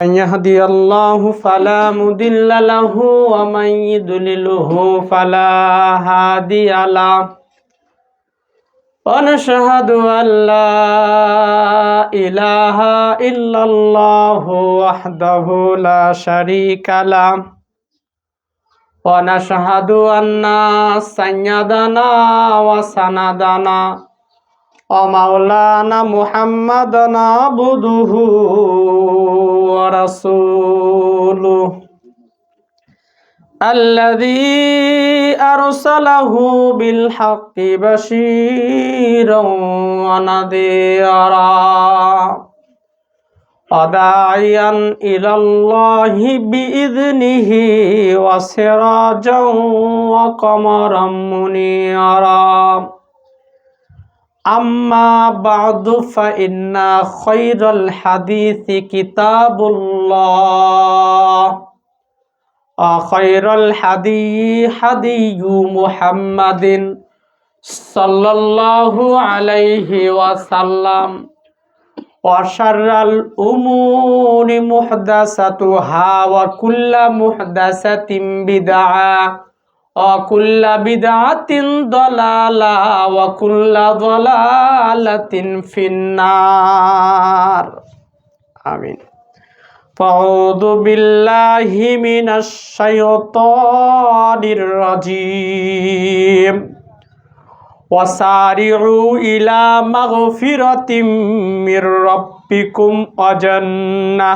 من يهدي الله فلا مضل له ومن يضلله فلا هادي له ونشهد أن لا إله إلا الله وحده لا شريك له ونشهد أن سيدنا وسندنا ومولانا محمدا عبده ورسوله الذي أرسله بالحق بشيرا ونذيرا وداعيا إلى الله بإذنه وسراجا وقمرا منيرا أما بعد فإن خير الحديث كتاب الله وخير الحدي حدي محمد صلى الله عليه وسلم وشر الأمور محدثاتها وكل محدثة بدعة وكل بدعة ضلالة وكل ضلالة في النار آمين فأعوذ بالله من الشيطان الرجيم وسارعوا إلى مغفرة من ربكم وجنة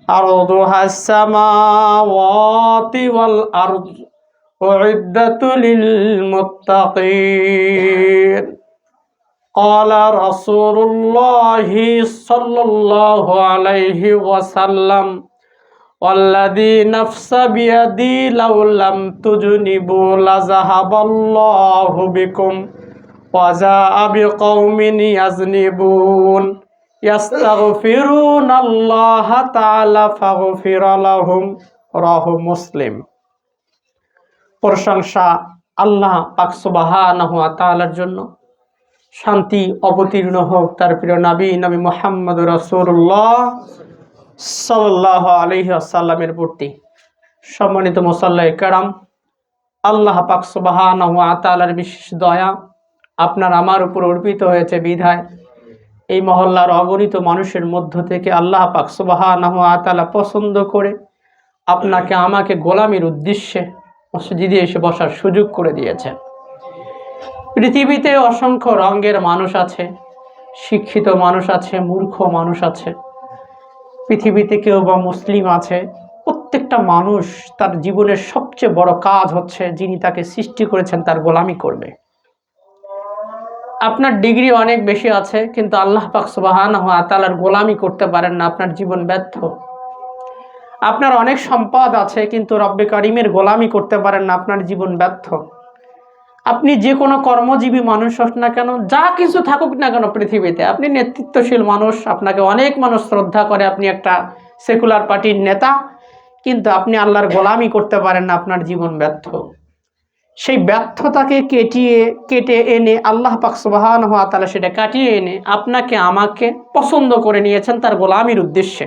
عرضها السماوات والأرض أعدت للمتقين قال رسول الله صلى الله عليه وسلم والذي نفس بيدي لو لم تجنبوا لذهب الله بكم وجاء بقوم يذنبون يستغفرون الله تعالى فغفر لهم رواه مسلم। প্রশংসা আল্লাহ পাক সুবহানাহু ওয়া তাআলার জন্য, শান্তি অবতীর্ণ হোক তার প্রিয় নবী মুহাম্মদ রাসূলুল্লাহ সাল্লাল্লাহু আলাইহি ওয়াসাল্লামের প্রতি। সম্মানিত মুসাল্লাই কেরাম, আল্লাহ পাক সুবহানাহু ওয়া তাআলার বিশেষ দয়া আপনার আমার উপর অর্পিত হয়েছে বিধায় এই মহল্লার অগণিত মানুষের মধ্য থেকে আল্লাহ পাক সুবহানাহু ওয়া তাআলা পছন্দ করে আপনাকে আমাকে গোলামির উদ্দেশ্যে মসজিদে এসে বসার সুযোগ করে দিয়েছেন। পৃথিবীতে অসংখ্য রঙের মানুষ আছে, শিক্ষিত মানুষ আছে, মূর্খ মানুষ আছে, পৃথিবীতে কেউ বা মুসলিম আছে। প্রত্যেকটা মানুষ তার জীবনের সবচেয়ে বড় কাজ হচ্ছে যিনি তাকে সৃষ্টি করেছেন তার গোলামি করবে। আপনার ডিগ্রি অনেক বেশি আছে কিন্তু আল্লাহ পাক সুবহানাহু ওয়া তাআলার গোলামি করতে পারেন না, আপনার জীবন ব্যর্থ। আপনার অনেক সম্পদ আছে কিন্তু রব্বে কারিমের গোলামি করতে পারেন না, আপনার জীবন ব্যর্থ। আপনি যে কোনো কর্মজীবী মানুষ হোক না কেন, যা কিছু থাকুক না কেন পৃথিবীতে, আপনি নেতৃত্বশীল মানুষ, আপনাকে অনেক মানুষ শ্রদ্ধা করে, আপনি একটা সেকুলার পার্টির নেতা, কিন্তু আপনি আল্লাহর গোলামি করতে পারেন না, আপনার জীবন ব্যর্থ। সেই ব্যর্থতাকে কেটে এনে আল্লাহ পাক সুবহানাহু ওয়া তাআলা সেটা কাটিয়ে এনে আপনাকে আমাকে পছন্দ করে নিয়েছেন তার গোলামির উদ্দেশ্যে।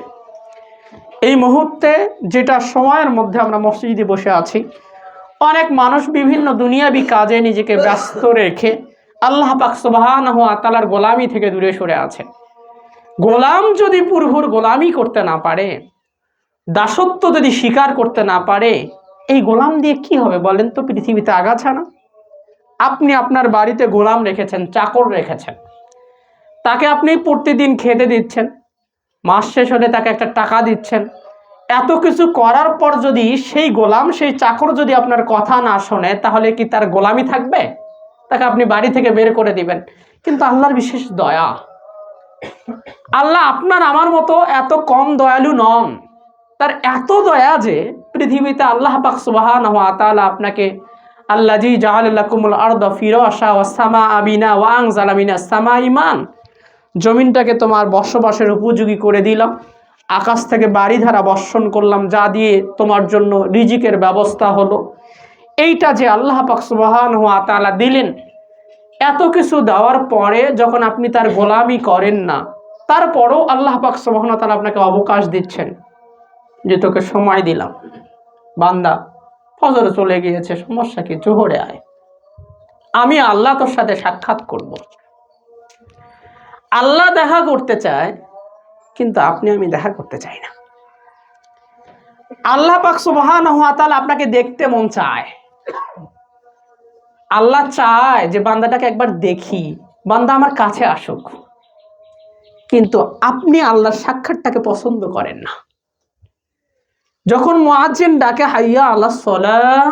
এই মুহূর্তে যেটা সময়ের মধ্যে আমরা মসজিদে বসে আছি, অনেক মানুষ বিভিন্ন দুনিয়াবি কাজে নিজেকে ব্যস্ত রেখে আল্লাহ পাক সুবহানাহু ওয়া তাআলার গোলামি থেকে দূরে সরে আছে। গোলাম যদি প্রভুর গোলামি করতে না পারে, দাসত্ব যদি স্বীকার করতে না পারে, এই গোলাম দিয়ে কি হবে বলেন তো? পৃথিবীতে আগাছা না? আপনি আপনার বাড়িতে গোলাম রেখেছেন, চাকর রেখেছেন, তাকে আপনি প্রতিদিন খেতে দিচ্ছেন, মাস শেষ হলে তাকে একটা টাকা দিচ্ছেন। এত কিছু করার পর যদি সেই গোলাম, সেই চাকর যদি আপনার কথা না শোনে, তাহলে কি তার গোলামি থাকবে? তাকে আপনি বাড়ি থেকে বের করে দিবেন। কিন্তু আল্লাহর বিশেষ দয়া, আল্লাহ আপনার আমার মতো এত কম দয়ালু নন। তার এত দয়া যে পৃথিবীতে আল্লাহ পাক সুবহানাহু ওয়া তাআলা আপনাকে আল্লাযী জাআলা লাকুমুল আরদা ফিরাশা ওয়াস সামাআ বিনা ওয়া আনজালা মিনাস সামাই মান, জমিনটাকে তোমার বসবাসের উপযোগী করে দিলাম, আকাশ থেকে বাড়িধারা বর্ষণ করলাম, যা দিয়ে তোমার জন্য রিজিকের ব্যবস্থা হলো। এইটা যে আল্লাহ পাক সুবহানাহু ওয়া তাআলা দিলেন, এত কিছু দেওয়ার পরে যখন আপনি তার গোলামি করেন না, তারপরও আল্লাহ পাক সুবহানাহু ওয়া তাআলা আপনাকে অবকাশ দিচ্ছেন, যে তোকে সময় দিলাম, বান্দা ফজর চলে গিয়েছে, সমস্যা কি, জোহরে আয়, আমি আল্লাহ তোর সাথে সাক্ষাৎ করব। আল্লাহ দেখা করতে চায়, কিন্তু আপনি আমি দেখা করতে চাই না। আল্লাহ পাক সুবহানাহু ওয়া তাআলা আপনাকে দেখতে মন চায়। আল্লাহ চায় যে বান্দাটাকে একবার দেখি, বান্দা আমার কাছে আসুক, কিন্তু আপনি আল্লাহর সাক্ষাৎটাকে পছন্দ করেন না। যখন মুয়াজ্জিন ডাকে হাইয়া আলাস সালাহ,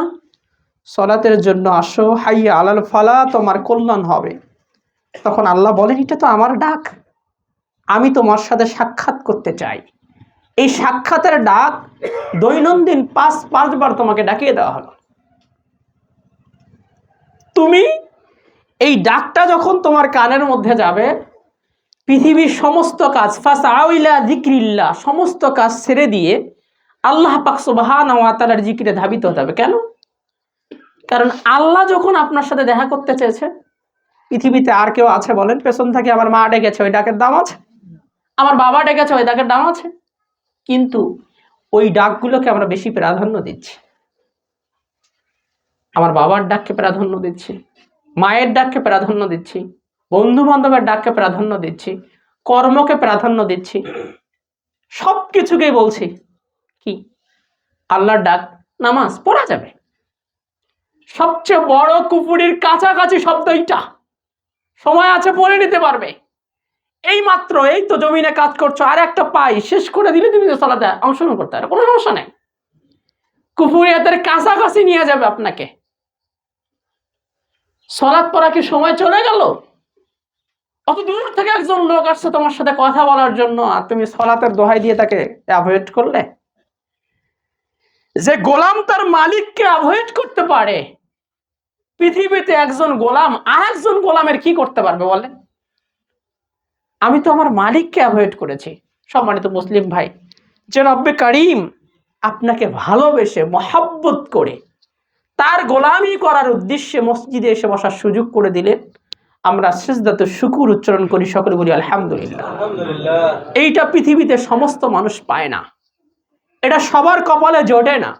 সালাতের জন্য আসো, হাইয়া আলাল ফালাহ, তোমার কল্যাণ হবে, তখন আল্লাহ বলেন এটা তো আমার ডাক, আমি তোমার সাথে সাক্ষাৎ করতে চাই। এই সাক্ষাতের ডাক দৈনন্দিন 5বার তোমাকে ডাকিয়ে দেওয়া হলো। তুমি এই ডাকটা যখন তোমার কানের মধ্যে যাবে, পৃথিবীর সমস্ত কাজ, ফাসআউ ইলা যিকরিল্লাহ, সমস্ত কাজ ছেড়ে দিয়ে আল্লাহ পাক সুবহানাহু ওয়া তাআলার জিকিরে ধাবিত হতে হবে। কেন? কারণ আল্লাহ যখন আপনার সাথে দেখা করতে চেয়েছে, পৃথিবীতে আর কেউ আছে বলেন? পেছন থেকে আমার মা ডেকেছে, ওই ডাকের দাম আছে? আমার বাবা ডেকেছে, ওই ডাকের দাম আছে? কিন্তু ওই ডাকগুলোকে আমরা বেশি প্রাধান্য দিচ্ছি। আমার বাবার ডাককে প্রাধান্য দিচ্ছি, মায়ের ডাককে প্রাধান্য দিচ্ছি, বন্ধু বান্ধবের ডাককে প্রাধান্য দিচ্ছি, কর্মকে প্রাধান্য দিচ্ছি, সবকিছুকেই বলছি কি আল্লাহর ডাক, নামাজ পড়া যাবে। সবচেয়ে বড় কুফুরির কাছাকাছি শব্দ এইটা, সময় আছে পড়ে নিতে পারবে। এই মাত্র এই তো জমিনে কাজ করছো, আর একটা পাই শেষ করে দিলে তুমি সালাতে অংশগ্রহণ করতে পারো, কোনো সমস্যা নেই। কুফুরিয়াতের কাছাকাছি নিয়ে যাবে আপনাকে। সালাত পড়া কি সময় চলে গেল? অত দূর থেকে একজন লোক আসছে তোমার সাথে কথা বলার জন্য, আর তুমি সালাতের দোহাই দিয়ে তাকে অ্যাভয়েড করলে। যে গোলাম তার মালিককে অ্যাভয়েড করতে পারে, পৃথিবীতে একজন গোলাম আর একজন গোলামের কি করতে পারবে বলেন? আমি তো আমার মালিককে অ্যাভয়েড করেছি। সম্মানিত মুসলিম ভাই, যে রব্বে কারিম আপনাকে ভালোবেসে মহাব্বত করে তার গোলামি করার উদ্দেশ্যে মসজিদে এসে বসার সুযোগ করে দিলেন, আমরা সিজদাতে শুকর উচ্চারণ করি, সকলে বলি আলহামদুলিল্লাহ। এইটা পৃথিবীতে সমস্ত মানুষ পায় না, এটা সবার কপালে জোটে না।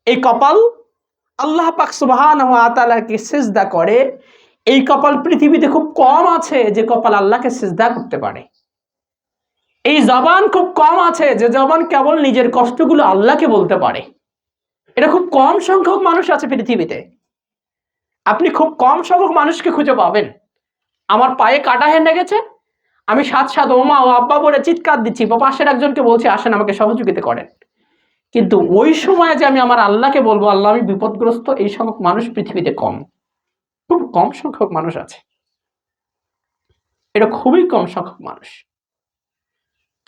এই কপাল আল্লাহ পাক সুবহানাহু ওয়া তাআলাকে সিজদা করে, এই কপাল পৃথিবীতে খুব কম আছে যে কপাল আল্লাহকে সিজদা করতে পারে। এই জবান খুব কম আছে যে জবান কেবল নিজের কষ্টগুলো আল্লাহকে বলতে পারে। এটা খুব কম সংখ্যক মানুষ আছে পৃথিবীতে। আপনি খুব কম সংখ্যক মানুষকে খুঁজে পাবেন। আমার পায়ে কাটা হেনে গেছে, আমি সাত সাত ওমা ও আব্বা বলে চিৎকার দিচ্ছি, বা পাশের একজনকে বলছি আসেন আমাকে সহযোগিতা করেন, কিন্তু ওই সময় যে আমি আমার আল্লাহকে বলবো আল্লাহ আমি বিপদগ্রস্ত, এই সংখ্যক মানুষ পৃথিবীতে কম, খুব কম সংখ্যক মানুষ আছে। এটা খুবই কম সংখ্যক মানুষ,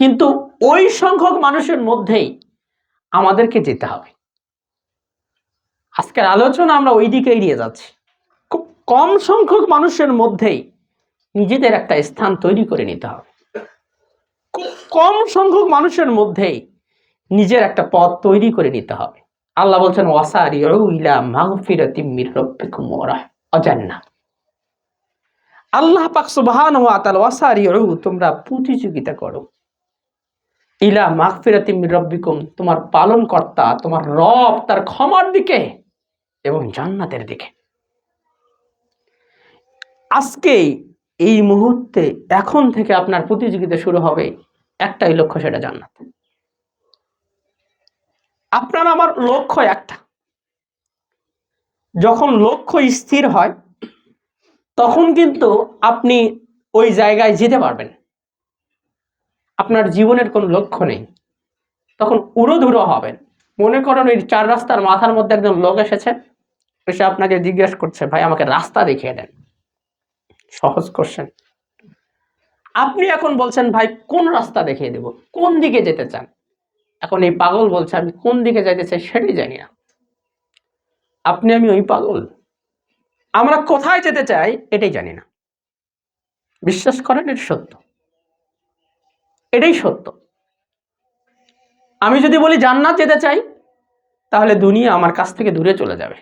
কিন্তু ওই সংখ্যক মানুষের মধ্যেই আমাদেরকে যেতে হবে। আজকের আলোচনা আমরা ওই দিকে এড়িয়ে যাচ্ছি। খুব কম সংখ্যক মানুষের মধ্যেই নিজেদের একটা স্থান তৈরি করে নিতে হবে। খুব কম সংখ্যক মানুষের মধ্যেই নিজের একটা পথ তৈরি করে নিতে হবে। আল্লাহ বলছেন ওয়াসারিউ ইলা মাগফিরাতিম মির রাব্বিকুম ওয়া রাহমাহ জান্নাহ। আল্লাহ পাক সুবহানাহু ওয়া তাআলা ওয়াসারিউ, তোমরা প্রতিযোগিতা করো, ইলা মাগফিরাতিম মির রাব্বিকুম, তোমার পালনকর্তা তোমার রব তার ক্ষমার দিকে এবং জান্নাতের দিকে। আজকে এই মুহূর্তে এখন থেকে আপনার প্রতিযোগিতা শুরু হবে, একটাই লক্ষ্য, সেটা জান্নাত। আপনার আমার লক্ষ্য একটা। যখন লক্ষ্য স্থির হয় তখন কিন্তু আপনি ওই জায়গায় যেতে পারবেন। আপনার জীবনের কোনো লক্ষ্য নেই, তখন উড়োধুরো হবেন। মনে করেন ওই 4 রাস্তার মাথার মধ্যে একজন লোক এসেছে, এসে আপনাকে জিজ্ঞেস করছে ভাই আমাকে রাস্তা দেখিয়ে দেন। সহজ কোশ্চেন। আপনি এখন বলছেন ভাই কোন রাস্তা দেখিয়ে দেব, কোন দিকে যেতে চান? এখন এই পাগল বলছে আমি কোন দিকে যাইতে চাই সেটাই জানি না। আপনি আমি ওই পাগল, আমরা কোথায় যেতে চাই এটাই জানি না। বিশ্বাস করেন এটা সত্য, এটাই সত্য। আমি যদি বলি জান্নাত যেতে চাই, তাহলে দুনিয়া আমার কাছ থেকে দূরে চলে যাবে।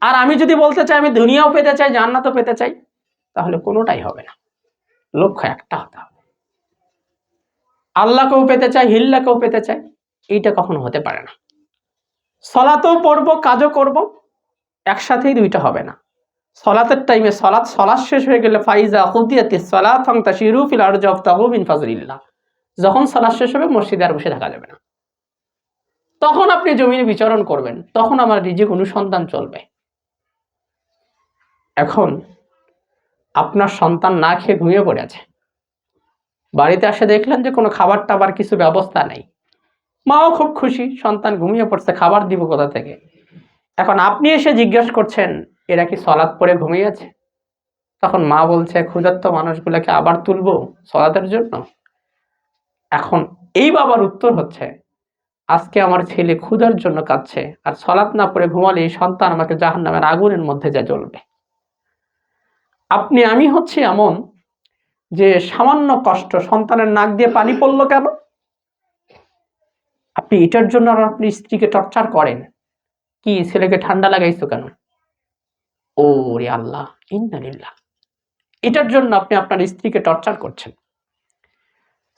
আর আমি যদি বলতে চাই আমি দুনিয়াও পেতে চাই জান্নাতও পেতে চাই, তাহলে কোনোটাই হবে না। লক্ষ্য একটা হতে হবে। আল্লাহকেও পেতে চাই, হিল্লাকেও পেতে চাই, এইটা কখনো হতে পারে না। সলাতও পড়বো, কাজও করব, একসাথেই দুইটা হবে না। সলাতের টাইমে সলাৎ শেষ হয়ে গেলে ফাইজা কুদিয়াতিস সালাত ফান্তাশিরু ফিল আরদি ওয়াবতাগু মিন ফাজলিল্লাহ, যখন সলাৎ শেষ হবে মসজিদে আর বসে থাকা যাবে না, তখন আপনি জমিনে বিচরণ করবেন, তখন আমার রিজিক অনুসন্ধান চলবে। এখন আপনার সন্তান না খেয়ে ঘুমিয়ে পড়ে আছে, বাড়িতে এসে দেখলেন যে কোনো খাবার টাবার কিছু ব্যবস্থা নেই, মাও খুব খুশি, সন্তান ঘুমিয়ে পড়ছে, খাবার দিব কোথা থেকে। এখন আপনি এসে জিজ্ঞাসা করছেন এরা কি সলাৎ পড়ে ঘুমিয়ে আছে? তখন মা বলছে ক্ষুধার্ত মানুষগুলোকে আবার তুলবো সলাতের জন্য? এখন এই বাবার উত্তর হচ্ছে, আজকে আমার ছেলে ক্ষুধার জন্য কাঁদছে, আর সলাৎ না পড়ে ঘুমালে এই সন্তান আমাকে জাহান্নামের আগুনের মধ্যে যা জ্বলবে। আমি হচ্ছে এমন যে সামান্য কষ্ট, সন্তানের নাক দিয়ে পানি পড়লো কেন, আপনি এটার জন্য আপনি স্ত্রীকে টর্চার করেন, কি ছেলেকে ঠান্ডা লাগাইছো কেন, ও রে আল্লাহ ইন্নালিল্লাহ, এটার জন্য আপনি আপনার স্ত্রীকে টর্চার করছেন।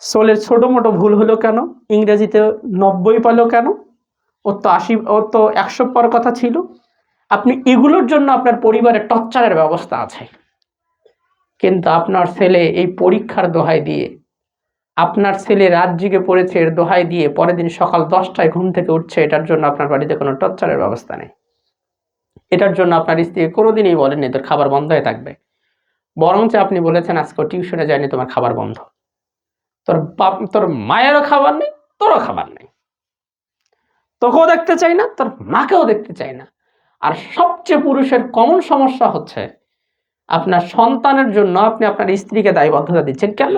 সোলের ছোট মোটো ভুল হলো কেন, ইংরেজিতে 90 পেলো কেন, ওর তো 80, ওর তো 100 পাওয়ার কথা ছিল। আপনি এগুলোর জন্য আপনার পরিবারে টর্চারের ব্যবস্থা আছে, কিন্তু আপনার ছেলে এই পরীক্ষার দোহাই দিয়ে, আপনার ছেলে রাত জেগে পড়েছে এর দোহাই দিয়ে পরের দিন সকাল 10টায় ঘুম থেকে উঠছে, এটার জন্য আপনার বাড়িতে কোনো টর্চারের ব্যবস্থা নেই। এটার জন্য আপনার স্ত্রী কোনোদিনই বলেননি তোর খাবার বন্ধ হয়ে থাকবে, বরঞ্চ আপনি বলেছেন আজকে টিউশনে যায়নি, তোমার খাবার বন্ধ, তোর মায়েরও খাবার নেই, তোরও খাবার নেই, তোকেও দেখতে চাই না, তোর মাকেও দেখতে চাই না। আর সবচেয়ে পুরুষের কমন সমস্যা হচ্ছে আপনার সন্তানের জন্য আপনি আপনার স্ত্রীকে দায়বদ্ধতা দিচ্ছেন কেন?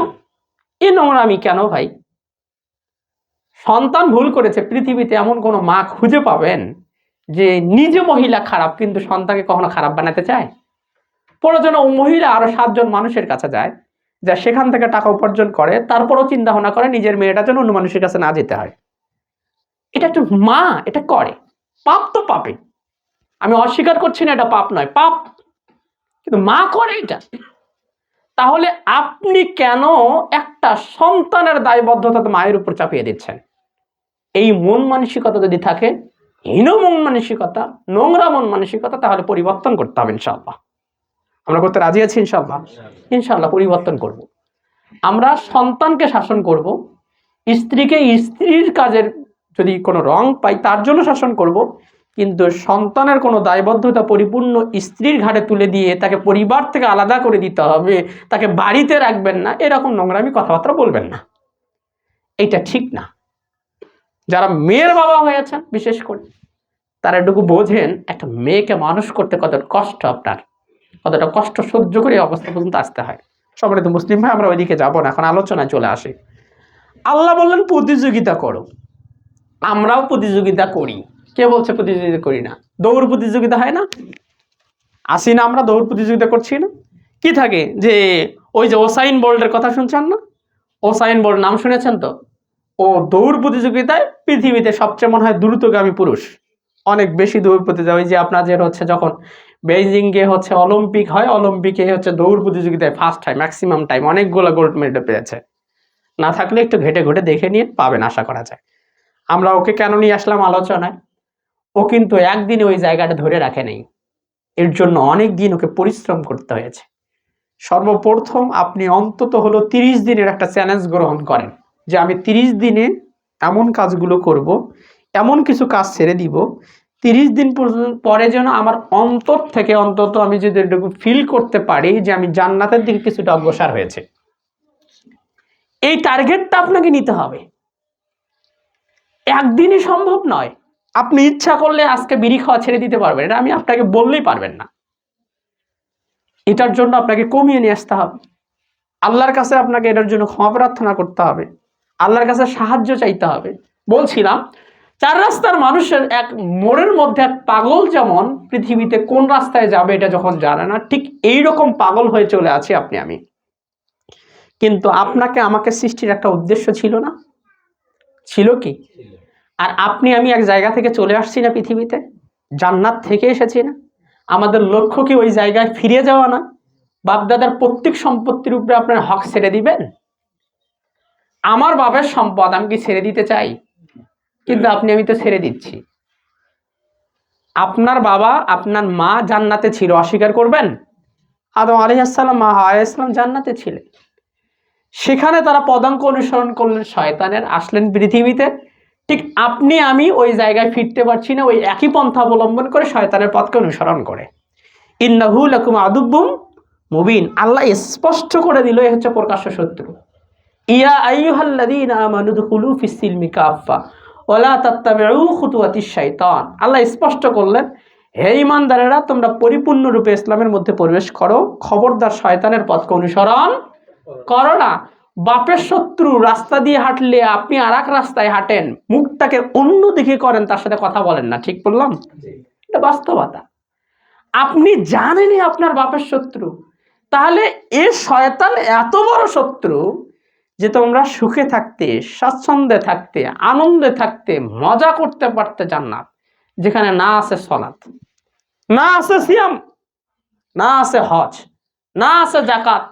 এই নোংরামি কেন ভাই? সন্তান ভুল করেছে, পৃথিবীতে এমন কোনো মা খুঁজে পাবেন যে নিজে মহিলা খারাপ কিন্তু সন্তানকে কখনো খারাপ বানাতে চায়? প্রয়োজন ও মহিলা আরো 7 জন মানুষের কাছে যায়, যা সেখান থেকে টাকা উপার্জন করে, তারপরও চিন্তা ভাবনা করে নিজের মেয়েটা যেন অন্য মানুষের কাছে না যেতে হয়। এটা একটু মা এটা করে, পাপ তো পাপে, আমি অস্বীকার করছি না এটা পাপ নয়, পাপ, কিন্তু মা করে এটা। তাহলে আপনি কেন একটা সন্তানের দায়বদ্ধতা মায়ের উপর চাপিয়ে দিচ্ছেন? এই মন মানসিকতা যদি থাকে, হীন মন মানসিকতা, নোংরা মন মানসিকতা, তাহলে পরিবর্তন করতে হবে ইনশাআল্লাহ। আমরা করতে রাজি আছি ইনশাআল্লাহ। ইনশাআল্লাহ পরিবর্তন করব। আমরা সন্তানকে শাসন করব, স্ত্রীকে স্ত্রীর কাজের যদি কোনো রং পাই তার জন্য শাসন করব, কিন্তু সন্তানের কোনো দায়বদ্ধতা পরিপূর্ণ স্ত্রীর ঘাড়ে তুলে দিয়ে তাকে পরিবার থেকে আলাদা করে দিতে হবে, তাকে বাড়িতে রাখবেন না, এরকম নোংরামি কথাবার্তা বলবেন না, এটা ঠিক না। যারা মেয়ের বাবা হয়েছেন বিশেষ করে তারা এটুকু বোঝেন একটা মেয়েকে মানুষ করতে কতটা কষ্ট, আপনার কতটা কষ্ট সহ্য করে অবস্থা পর্যন্ত আসতে হয়। সম্মানিত মুসলিম ভাই, আমরা ওইদিকে যাবো না, এখন আলোচনায় চলে আসি। আল্লাহ বললেন প্রতিযোগিতা করো, আমরাও প্রতিযোগিতা করি। কে বলছে প্রতিযোগিতা করি না? দৌড় প্রতিযোগিতা হয় না, আসি না আমরা দৌড় প্রতিযোগিতা করছি না? কি থাকে যে ওই যে ওসাইন বোল্টের কথা শুনছেন না? ওসাইন বোল্ট নাম শুনেছেন তো? ও দৌড় প্রতিযোগিতায় পৃথিবীতে সবচেয়ে মনে হয় দ্রুতগামী পুরুষ, অনেক বেশি দৌড় প্রতিযোগিতা। ওই যে আপনাদের হচ্ছে যখন বেইজিংয়ে হচ্ছে অলিম্পিক হয়, অলিম্পিকে হচ্ছে দৌড় প্রতিযোগিতায় ফার্স্ট হয়, ম্যাক্সিমাম টাইম অনেকগুলো গোল্ড মেডেল পেয়েছে। না থাকলে একটু ঘেটে ঘুটে দেখে নিয়ে পাবেন, আশা করা যায়। আমরা ওকে কেন নিয়ে আসলাম আলোচনায়? ও কিন্তু একদিনে ওই জায়গাটা ধরে রাখে নেই, এর জন্য অনেক দিন ওকে পরিশ্রম করতে হয়েছে। সর্বপ্রথম আপনি অন্তত হলো 30 দিনের একটা চ্যালেঞ্জ গ্রহণ করেন যে আমি 30 দিনে এমন কাজগুলো করব, এমন কিছু কাজ ছেড়ে দিব, 30 দিন পরে যেন আমার অন্তর থেকে অন্তত আমি যদি এটুকু ফিল করতে পারি যে আমি জান্নাতের দিকে কিছুটা অগ্রসর হয়েছে। এই টার্গেটটা আপনাকে নিতে হবে, একদিনই সম্ভব নয়। আপনি ইচ্ছা করলে আজকে বিড়ি খাওয়া ছেড়ে দিতে পারবেন, এটা আমি আপনাকে বললেই পারবেন না। এটার জন্য আপনাকে কমিয়ে নিয়ে আসতে হবে, আল্লাহর কাছে আপনাকে এটার জন্য ক্ষমা প্রার্থনা করতে হবে, আল্লাহর কাছে সাহায্য চাইতে হবে। বলছিলাম 4 রাস্তার মানুষের এক মোড়ের মধ্যে এক পাগল যেমন পৃথিবীতে কোন রাস্তায় যাবে এটা যখন জানে না, ঠিক এইরকম পাগল হয়ে চলে আছি আপনি আমি। কিন্তু আপনাকে আমাকে সৃষ্টির একটা উদ্দেশ্য ছিল না? ছিল কি? আর আপনি আমি এক জায়গা থেকে চলে আসছি না, পৃথিবীতে জান্নাত থেকে এসেছি না? আমাদের লক্ষ্য কি ওই জায়গায় ফিরে যাওয়া না? বাপদাদার প্রত্যেক সম্পত্তির উপরে আপনার হক ছেড়ে দিবেন? আমার বাবার সম্পদ আমি কি ছেড়ে দিতে চাই? কিন্তু আপনি আমি তো ছেড়ে দিচ্ছি। আপনার বাবা আপনার মা জান্নাতে ছিল, অস্বীকার করবেন? আদম আলাইহিস সালাম, মা হাওয়া আলাইহিস সালাম জান্নাতে ছিলেন। সেখানে তারা পদাঙ্ক অনুসরণ করলেন শয়তানের, আসলেন পৃথিবীতে। ঠিক আপনি আমি ওই জায়গায় ফিরতে পারছি না, ওই একই পন্থা অবলম্বন করে শয়তানের পথকে অনুসরণ করে। ইন্নাহু লাকুম আদুব্বুম মুবিন, আল্লাহ স্পষ্ট করে দিল এ হচ্ছে প্রকাশ্য শত্রু। ইয়া আইয়ুহাল্লাযীনা আমানু দুখুলু ফিস সিলমি কাফা ওয়ালা তাত্তাবিউ খুতুওয়াতিশ শাইতান। আল্লাহ স্পষ্ট করলেন, হে ঈমানদারেরা, তোমরা পরিপূর্ণরূপে ইসলামের মধ্যে প্রবেশ করো, খবরদার শয়তানের পথকে অনুসরণ করো না। বাপের শত্রু রাস্তা দিয়ে হাঁটলে আপনি আর এক রাস্তায় হাঁটেন, মুখটাকে অন্য দিকে করেন, তার সাথে কথা বলেন না। ঠিক বললাম? এটা বাস্তবতা। আপনি জানেনই আপনার বাপের শত্রু, তাহলে এ শয়তান এত বড় শত্রু যে তোমরা সুখে থাকতে, স্বাচ্ছন্দ্যে থাকতে, আনন্দে থাকতে, মজা করতে পারতে জান্নাত, যেখানে না আছে সলাত, না আছে সিয়াম, না আছে হজ, না আছে যাকাত,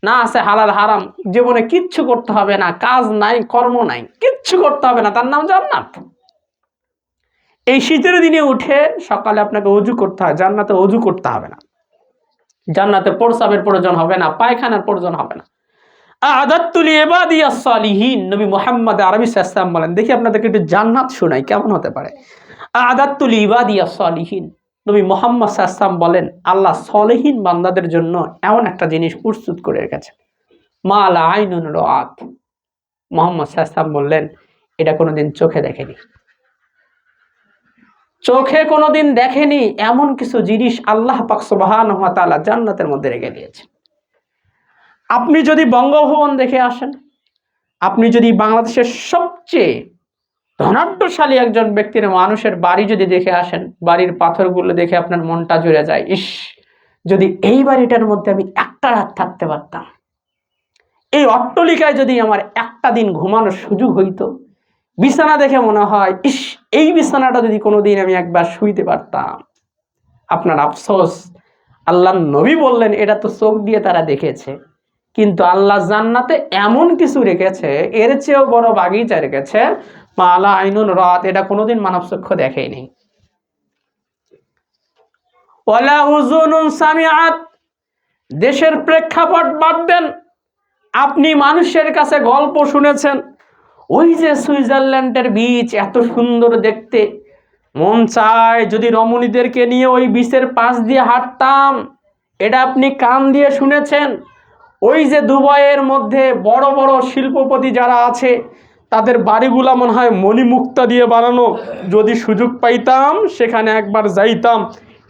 না আছে হালাল হারাম, জীবনে কিচ্ছু করতে হবে না, কাজ নাই, কর্ম নাই, কিচ্ছু করতে হবে না, তার নাম জান্নাত। এই শীতের দিনে উঠে সকালে আপনাকে ওযু করতে হয়, জান্নাতে ওযু করতে হবে না, জান্নাতে প্রস্রাবের প্রয়োজন হবে না, পায়খানার প্রয়োজন হবে না। আ'দাততু লিইবাদিয়াস সালিহিন, নবী মুহাম্মদ আরবি সাল্লাল্লাহু আলাইহি ওয়াসাল্লাম বলেন, দেখি আপনাদেরকে একটু জান্নাত শোনাই কেমন হতে পারে। আ'দাততু লিইবাদিয়াস সালিহিন, নবী মুহাম্মদ সাল্লাল্লাহু আলাইহি ওয়াসাল্লাম বলেন, আল্লাহ সলিহিন বান্দাদের জন্য এমন একটা জিনিস প্রস্তুত করে রেখেছেন, মা লা আইনুন রাআত। মুহাম্মদ সাল্লাল্লাহু আলাইহি ওয়াসাল্লাম বললেন, এটা কোনোদিন চোখে দেখেনি, চোখে কোনোদিন দেখেনি এমন কিছু জিনিস আল্লাহ পাক সুবহানাহু ওয়া তাআলা জান্নাতের মধ্যে রেখে দিয়েছেন। আপনি যদি বঙ্গভবন দেখে আসেন, আপনি যদি বাংলাদেশের সবচেয়ে ধনাঢ্যশালী একজন ব্যক্তির মানুষের বাড়ি যদি দেখে আসেন, বাড়ির পাথরগুলো দেখে আপনার মনটা জুড়ে যায়, ইস, যদি এই বাড়িটার মধ্যে আমি একটা রাত থাকতে পারতাম, এই অট্টালিকায় যদি আমার একটা দিন ঘুমানোর সুযোগ হইতো, বিছানা দেখে মনে হয়, ইস, এই বিছানাটা যদি কোনোদিন আমি একবার শুইতে পারতাম। আপনার আফসোস, আল্লাহর নবী বললেন এটা তো চোখ দিয়ে তারা দেখেছে, কিন্তু আল্লাহ জান্নাতে এমন কিছু রেখেছে, এর চেয়েও বড় বাগিচা রেখেছে, মা লা আইনুন রাত, এটা কোনোদিন মানব চক্ষু দেখেনি। ওয়ালা উযুনুন সামিআত, দেশের প্রেক্ষাপট বাদ দেন, আপনি মানুষের কাছে গল্প শুনেছেন, ওই যে সুইজারল্যান্ডের বীচ এত সুন্দর দেখতে, মন চায় যদি রমণীদেরকে নিয়ে ওই বীচের পাশ দিয়ে হাঁটতাম, এটা আপনি কান দিয়ে শুনেছেন। ওই যে দুবাইয়ের মধ্যে বড় বড় শিল্পপতি যারা আছে, তাদের বাড়িগুলা মনে হয় মণিমুক্তা দিয়ে বানানো, যদি সুযোগ পাইতাম সেখানে একবার যাইতাম,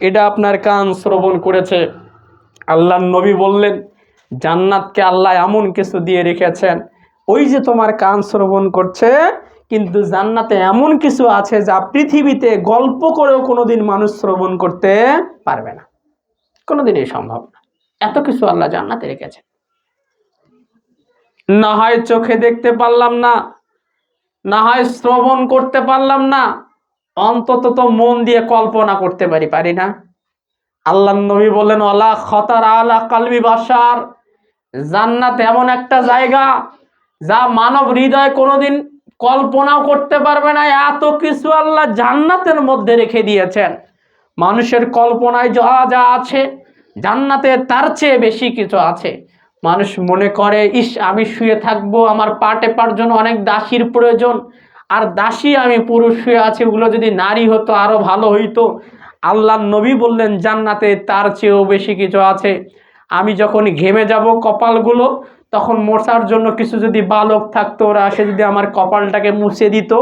এটা আপনার কান শ্রবণ করেছে। আল্লাহর নবী বললেন, জান্নাতকে আল্লাহ এমন কিছু দিয়ে রেখেছেন, ওই যে তোমার কান শ্রবণ করছে, কিন্তু জান্নাতে এমন কিছু আছে যা পৃথিবীতে গল্প করেও কোনোদিন মানুষ শ্রবণ করতে পারবে না, কোনোদিনই সম্ভব না। এত কিছু আল্লাহ জান্নাতে রেখেছেন। না হয় চোখে দেখতে পারলাম না, না হয় শ্রবণ করতে পারলাম না, অন্তত তো মন দিয়ে কল্পনা করতে পারি না? আল্লাহর নবী বললেন, ওয়ালা খতার আলা কালবি বাশার, জান্নাত এমন একটা জায়গা যা মানব হৃদয় কোনোদিন কল্পনাও করতে পারবে না। এত কিছু আল্লাহ জান্নাতের মধ্যে রেখে দিয়েছেন, মানুষের কল্পনায় যা যা আছে জান্নাতে তার চেয়ে বেশি কিছু আছে। মানুষ মনে করে, ইস, আমি শুয়ে থাকবো, আমার পা টেপার জন্য অনেক দাসীর প্রয়োজন, আর দাসী আমি পুরুষ শুয়ে আছি, ওগুলো যদি নারী হতো আরো ভালো হইতো। আল্লাহর নবী বললেন, জান্নাতে তার চেয়েও বেশি কিছু আছে। আমি যখন ঘেমে যাব কপালগুলো, তখন মোছার জন্য কিছু যদি বালক থাকতো, ওরা এসে যদি আমার কপালটাকে মুছে দিত।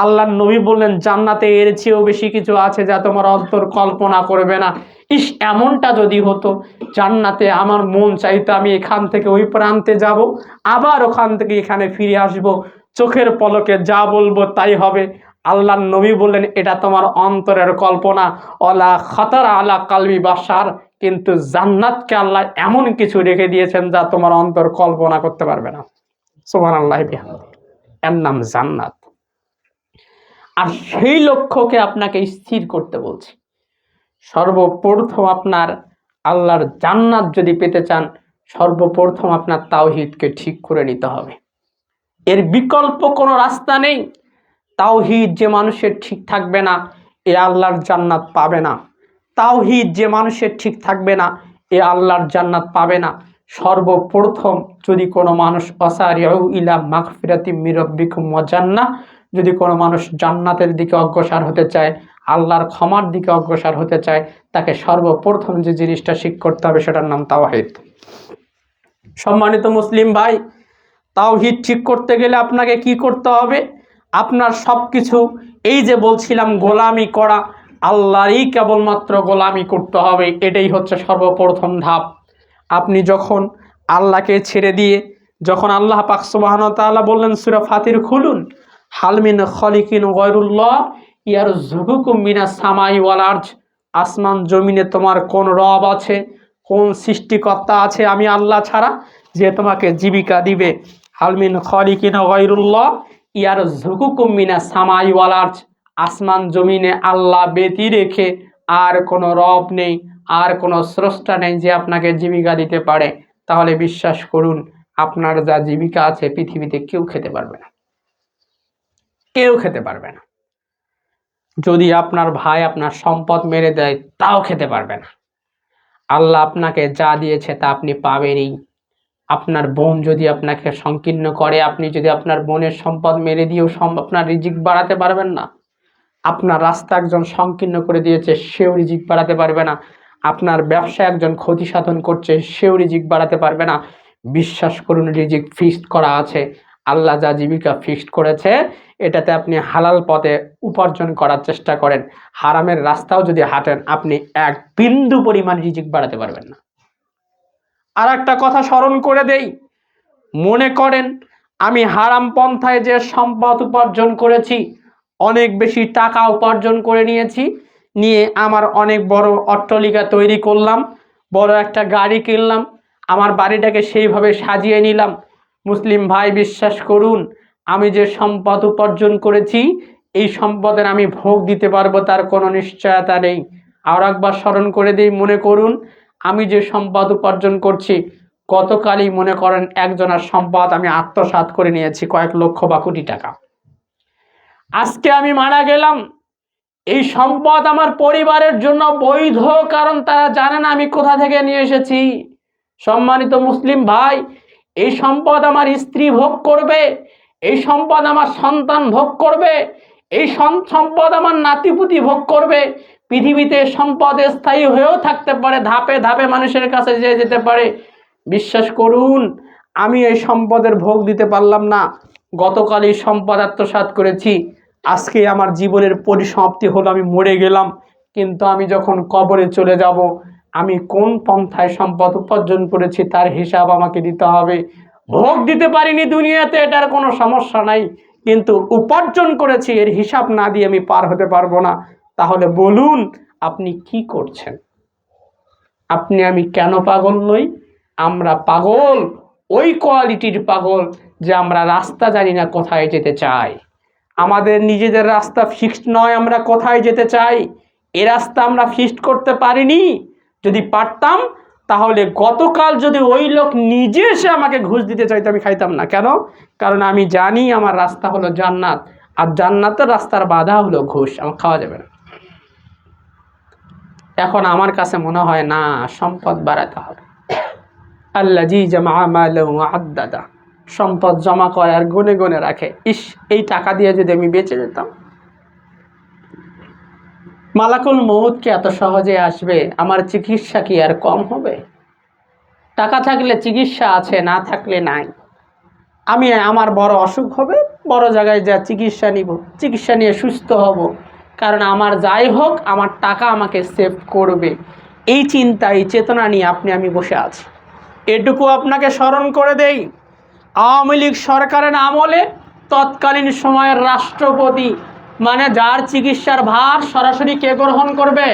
আল্লাহর নবী বললেন, জান্নাতে এর চেয়েও বেশি কিছু আছে যা তোমার অন্তর কল্পনা করবে না। ইস, এমনটা যদি হতো, জান্নাতে আমার মন চাইতো আমি এখান থেকে ওই প্রান্তে যাব, আবার ওখান থেকে এখানে ফিরে আসব, চোখের পলকে যা বলবো তাই হবে। আল্লাহর নবী বললেন, এটা তোমার অন্তরের কল্পনা, ওয়ালা খাতার আলা কালবি বাশার, কিন্তু জান্নাতকে আল্লাহ এমন কিছু রেখে দিয়েছেন যা তোমার অন্তর কল্পনা করতে পারবে না। সুবহানাল্লাহি বিহামদিহি, এর নাম জান্নাত। আর সেই লক্ষ্যকে আপনাকে স্থির করতে বলছি। সর্বপ্রথম আপনার আল্লাহর জান্নাত যদি পেতে চান, সর্বপ্রথম আপনার তাওহীদকে ঠিক করে নিতে হবে। এর বিকল্প কোনো রাস্তা নেই। তাওহীদ যে মানুষের ঠিক থাকবে না, এ আল্লাহর জান্নাত পাবে না। তাওহীদ যে মানুষের ঠিক থাকবে না, এ আল্লাহর জান্নাত পাবে না। সর্বপ্রথম যদি কোনো মানুষ অসারিউ ইলা মাগফিরাতিম মির রাব্বিকুম ওয়া জান্নাহ, যদি কোনো মানুষ জান্নাতের দিকে অগ্রসর হতে চায়, আল্লাহর ক্ষমার দিকে অগ্রসর হতে চায়, তাকে সর্বপ্রথম যে জিনিসটা শিখ করতে হবে সেটার নাম তাওহীদ। সম্মানিত মুসলিম ভাই, তাওহীদ ঠিক করতে গেলে আপনাকে কি করতে হবে? আপনার সব কিছু, এই যে বলছিলাম গোলামি করা, আল্লাহরই কেবলমাত্র গোলামি করতে হবে, এটাই হচ্ছে সর্বপ্রথম ধাপ। আপনি যখন আল্লাহকে ছেড়ে দিয়ে, যখন আল্লাহ পাক সুবহানাহু ওয়া তাআলা বললেন সূরা ফাতির খুলুন, হাল মিন খালিকিন গায়রুল্লাহ ইয়ারযুকুকুম মিনাস সামাই ওয়াল আরজ, আসমান জমিনে তোমার কোন রব আছে, কোন সৃষ্টিকর্তা আছে আমি আল্লাহ ছাড়া, যে তোমাকে জীবিকা দিবে? হাল মিন খালিকিন গায়রুল্লাহ ইয়ারযুকুকুম মিনাস সামাই ওয়াল আরজ, আসমান জমিনে আল্লাহ ব্যতি রেখে আর কোনো রব নেই, আর কোনো স্রষ্টা নেই যে আপনাকে জীবিকা দিতে পারে। তাহলে বিশ্বাস করুন, আপনার যা জীবিকা আছে পৃথিবীতে কেউ খেতে পারবে না, কেউ খেতে পারবে না। যদি আপনার ভাই আপনার সম্পদ মেরে দেয়, তাও খেতে পারবে না। আল্লাহ আপনাকে যা দিয়েছে তা আপনি পাবেনই। আপনার বোন যদি আপনাকে সংকীর্ণ করে, আপনি যদি আপনার বোনের সম্পদ মেরে দিয়েও আপনার রিজিক বাড়াতে পারবেন না। আপনার রাস্তা একজন সংকীর্ণ করে দিয়েছে, সেও রিজিক বাড়াতে পারবে না। আপনার ব্যবসা একজন ক্ষতি সাধন করছে, সেও রিজিক বাড়াতে পারবে না। বিশ্বাস করুন, রিজিক ফিক্সড করা আছে। আল্লাহ যা জীবিকা ফিক্সড করেছে, এটাতে আপনি হালাল পথে উপার্জন করার চেষ্টা করেন। হারামের রাস্তাও যদি হাঁটেন, আপনি এক বিন্দু পরিমাণ রিজিক বাড়াতে পারবেন না। আর একটা কথা স্মরণ করে দেই, মনে করেন আমি হারাম পন্থায় যে সম্পদ উপার্জন করেছি, অনেক বেশি টাকা উপার্জন করে নিয়ে আমার অনেক বড় অট্টালিকা তৈরি করলাম, বড় একটা গাড়ি কিনলাম, আমার বাড়িটাকে সেইভাবে সাজিয়ে নিলাম। মুসলিম ভাই, বিশ্বাস করুন, আমি যে সম্পদ উপার্জন করেছি, এই সম্পদের আমি ভোগ দিতে পারবো তার কোনো নিশ্চয়তা নেই। আর একবার স্মরণ করে দিই, মনে করুন আমি যে সম্পদ উপার্জন করছি, গতকালই মনে করেন একজনের সম্পদ আমি আত্মসাৎ করে নিয়েছি কয়েক লক্ষ বা কোটি টাকা। আজকে আমি মারা গেলাম, এই সম্পদ আমার পরিবারের জন্য বৈধ, কারণ তারা জানে না আমি কোথা থেকে নিয়ে এসেছি। সম্মানিত মুসলিম ভাই, এই সম্পদ আমার স্ত্রী ভোগ করবে, এই সম্পদ আমার সন্তান ভোগ করবে, এই সম্পদ আমার নাতিপুতি ভোগ করবে। পৃথিবীতে সম্পদ স্থায়ী হয়েও থাকতে পারে, ধাপে ধাপে মানুষের কাছে যেতে পারে। বিশ্বাস করুন, আমি এই সম্পদের ভোগ দিতে পারলাম না, গতকালই সম্পদ আত্মসাৎ করেছি, আজকে আমার জীবনের পরিসমাপ্তি হলো, আমি মরে গেলাম। কিন্তু আমি যখন কবরে চলে যাব, আমি কোন পন্থায় সম্পদ উপার্জন করেছি তার হিসাব আমাকে দিতে হবে। ভোগ দিতে পারিনি দুনিয়াতে, এটার কোনো সমস্যা নাই, কিন্তু উপার্জন করেছি, এর হিসাব না দিয়ে আমি পার হতে পারবো না। তাহলে বলুন, আপনি কি করছেন? আপনি আমি কেন পাগল নই? আমরা পাগল, ওই কোয়ালিটির পাগল যে আমরা রাস্তা জানি না কোথায় যেতে চাই। আমাদের নিজেদের রাস্তা ফিক্সড নয়, আমরা কোথায় যেতে চাই এ রাস্তা আমরা ফিক্সড করতে পারিনি। যদি পারতাম, তাহলে গতকাল যদি ওই লোক নিজে এসে আমাকে ঘুষ দিতে চাইতো, আমি খাইতাম না। কেন? কারণ আমি জানি আমার রাস্তা হলো জান্নাত, আর জান্নাতের রাস্তার বাধা হলো ঘুষ, আমার খাওয়া যাবে না। এখন আমার কাছে মনে হয় না, সম্পদ বাড়াতে হবে। আল্লাযী জামা মালাহু ওয়া আদ্দাদা, সম্পদ জমা করে আর গুনে গুনে রাখে। ইস, এই টাকা দিয়ে যদি আমি বেঁচে যেতাম। মালাকুল মউত কি এত সহজে আসবে? আমার চিকিৎসা কি আর কম হবে? টাকা থাকলে চিকিৎসা আছে, না থাকলে নাই। আমি আমার বড় অসুখ হবে, বড় জায়গায় যা চিকিৎসা নিব, চিকিৎসা নিয়ে সুস্থ হব, কারণ আমার যাই হোক আমার টাকা আমাকে সেভ করবে। এই চিন্তা, এই চেতনা নিয়ে আমি বসে আছি। এটুকু আপনাকে স্মরণ করে দেই, আওয়ামী লীগ সরকারের আমলে তৎকালীন সময়ের রাষ্ট্রপতি, মানে যার চিকিৎসার ভার সরাসরি কে গ্রহণ করবে?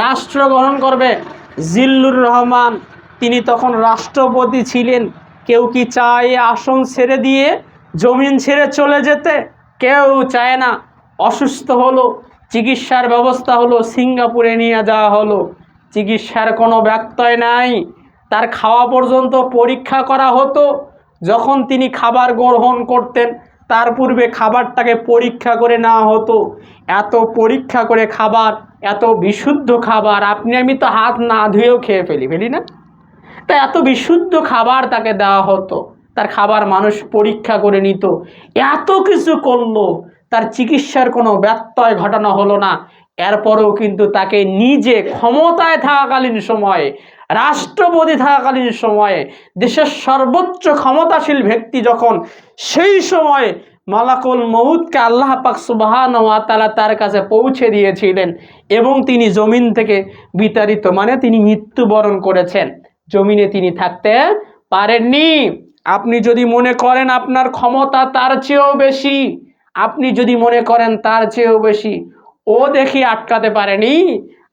রাষ্ট্র গ্রহণ করবে। জিল্লুর রহমান, তিনি তখন রাষ্ট্রপতি ছিলেন। কেউ কি চায় আসন ছেড়ে দিয়ে জমিন ছেড়ে চলে যেতে? কেউ চায় না। অসুস্থ হলো, চিকিৎসার ব্যবস্থা হলো, সিঙ্গাপুরে নিয়ে যাওয়া হলো, চিকিৎসার কোনো ব্যত্যয় নাই, তার খাওয়া পর্যন্ত পরীক্ষা করা হতো। যখন তিনি খাবার গ্রহণ করতেন, তার পূর্বে খাবারটাকে পরীক্ষা করে নেওয়া হতো। এত পরীক্ষা করে খাবার, এত বিশুদ্ধ খাবার, আপনি আমি তো হাত না ধুয়েও খেয়ে ফেলি না? তাই এত বিশুদ্ধ খাবার তাকে দেওয়া হতো, তার খাবার মানুষ পরীক্ষা করে নিত। এত কিছু করলো, তার চিকিৎসার কোনো ব্যত্যয় ঘটানো হলো না। এরপরেও কিন্তু তাকে নিজে ক্ষমতায় থাকাকালীন সময়ে, রাষ্ট্রপতি থাকাকালীন সময়ে, দেশের সর্বোচ্চ ক্ষমতাশীল ব্যক্তি যখন, সেই সময়ে মালাকুল মউতকে আল্লাহ পাক সুবহানাহু ওয়া তাআলা তার কাছে পৌঁছে দিয়েছিলেন এবং তিনি জমিন থেকে বিতাড়িত, মানে তিনি মৃত্যুবরণ করেছেন। জমিনে তিনি থাকতে পারেননি। আপনি যদি মনে করেন আপনার ক্ষমতা তার চেয়েও বেশি, আপনি যদি মনে করেন তার চেয়েও বেশি, ও দেখি আটকাতে পারেনি,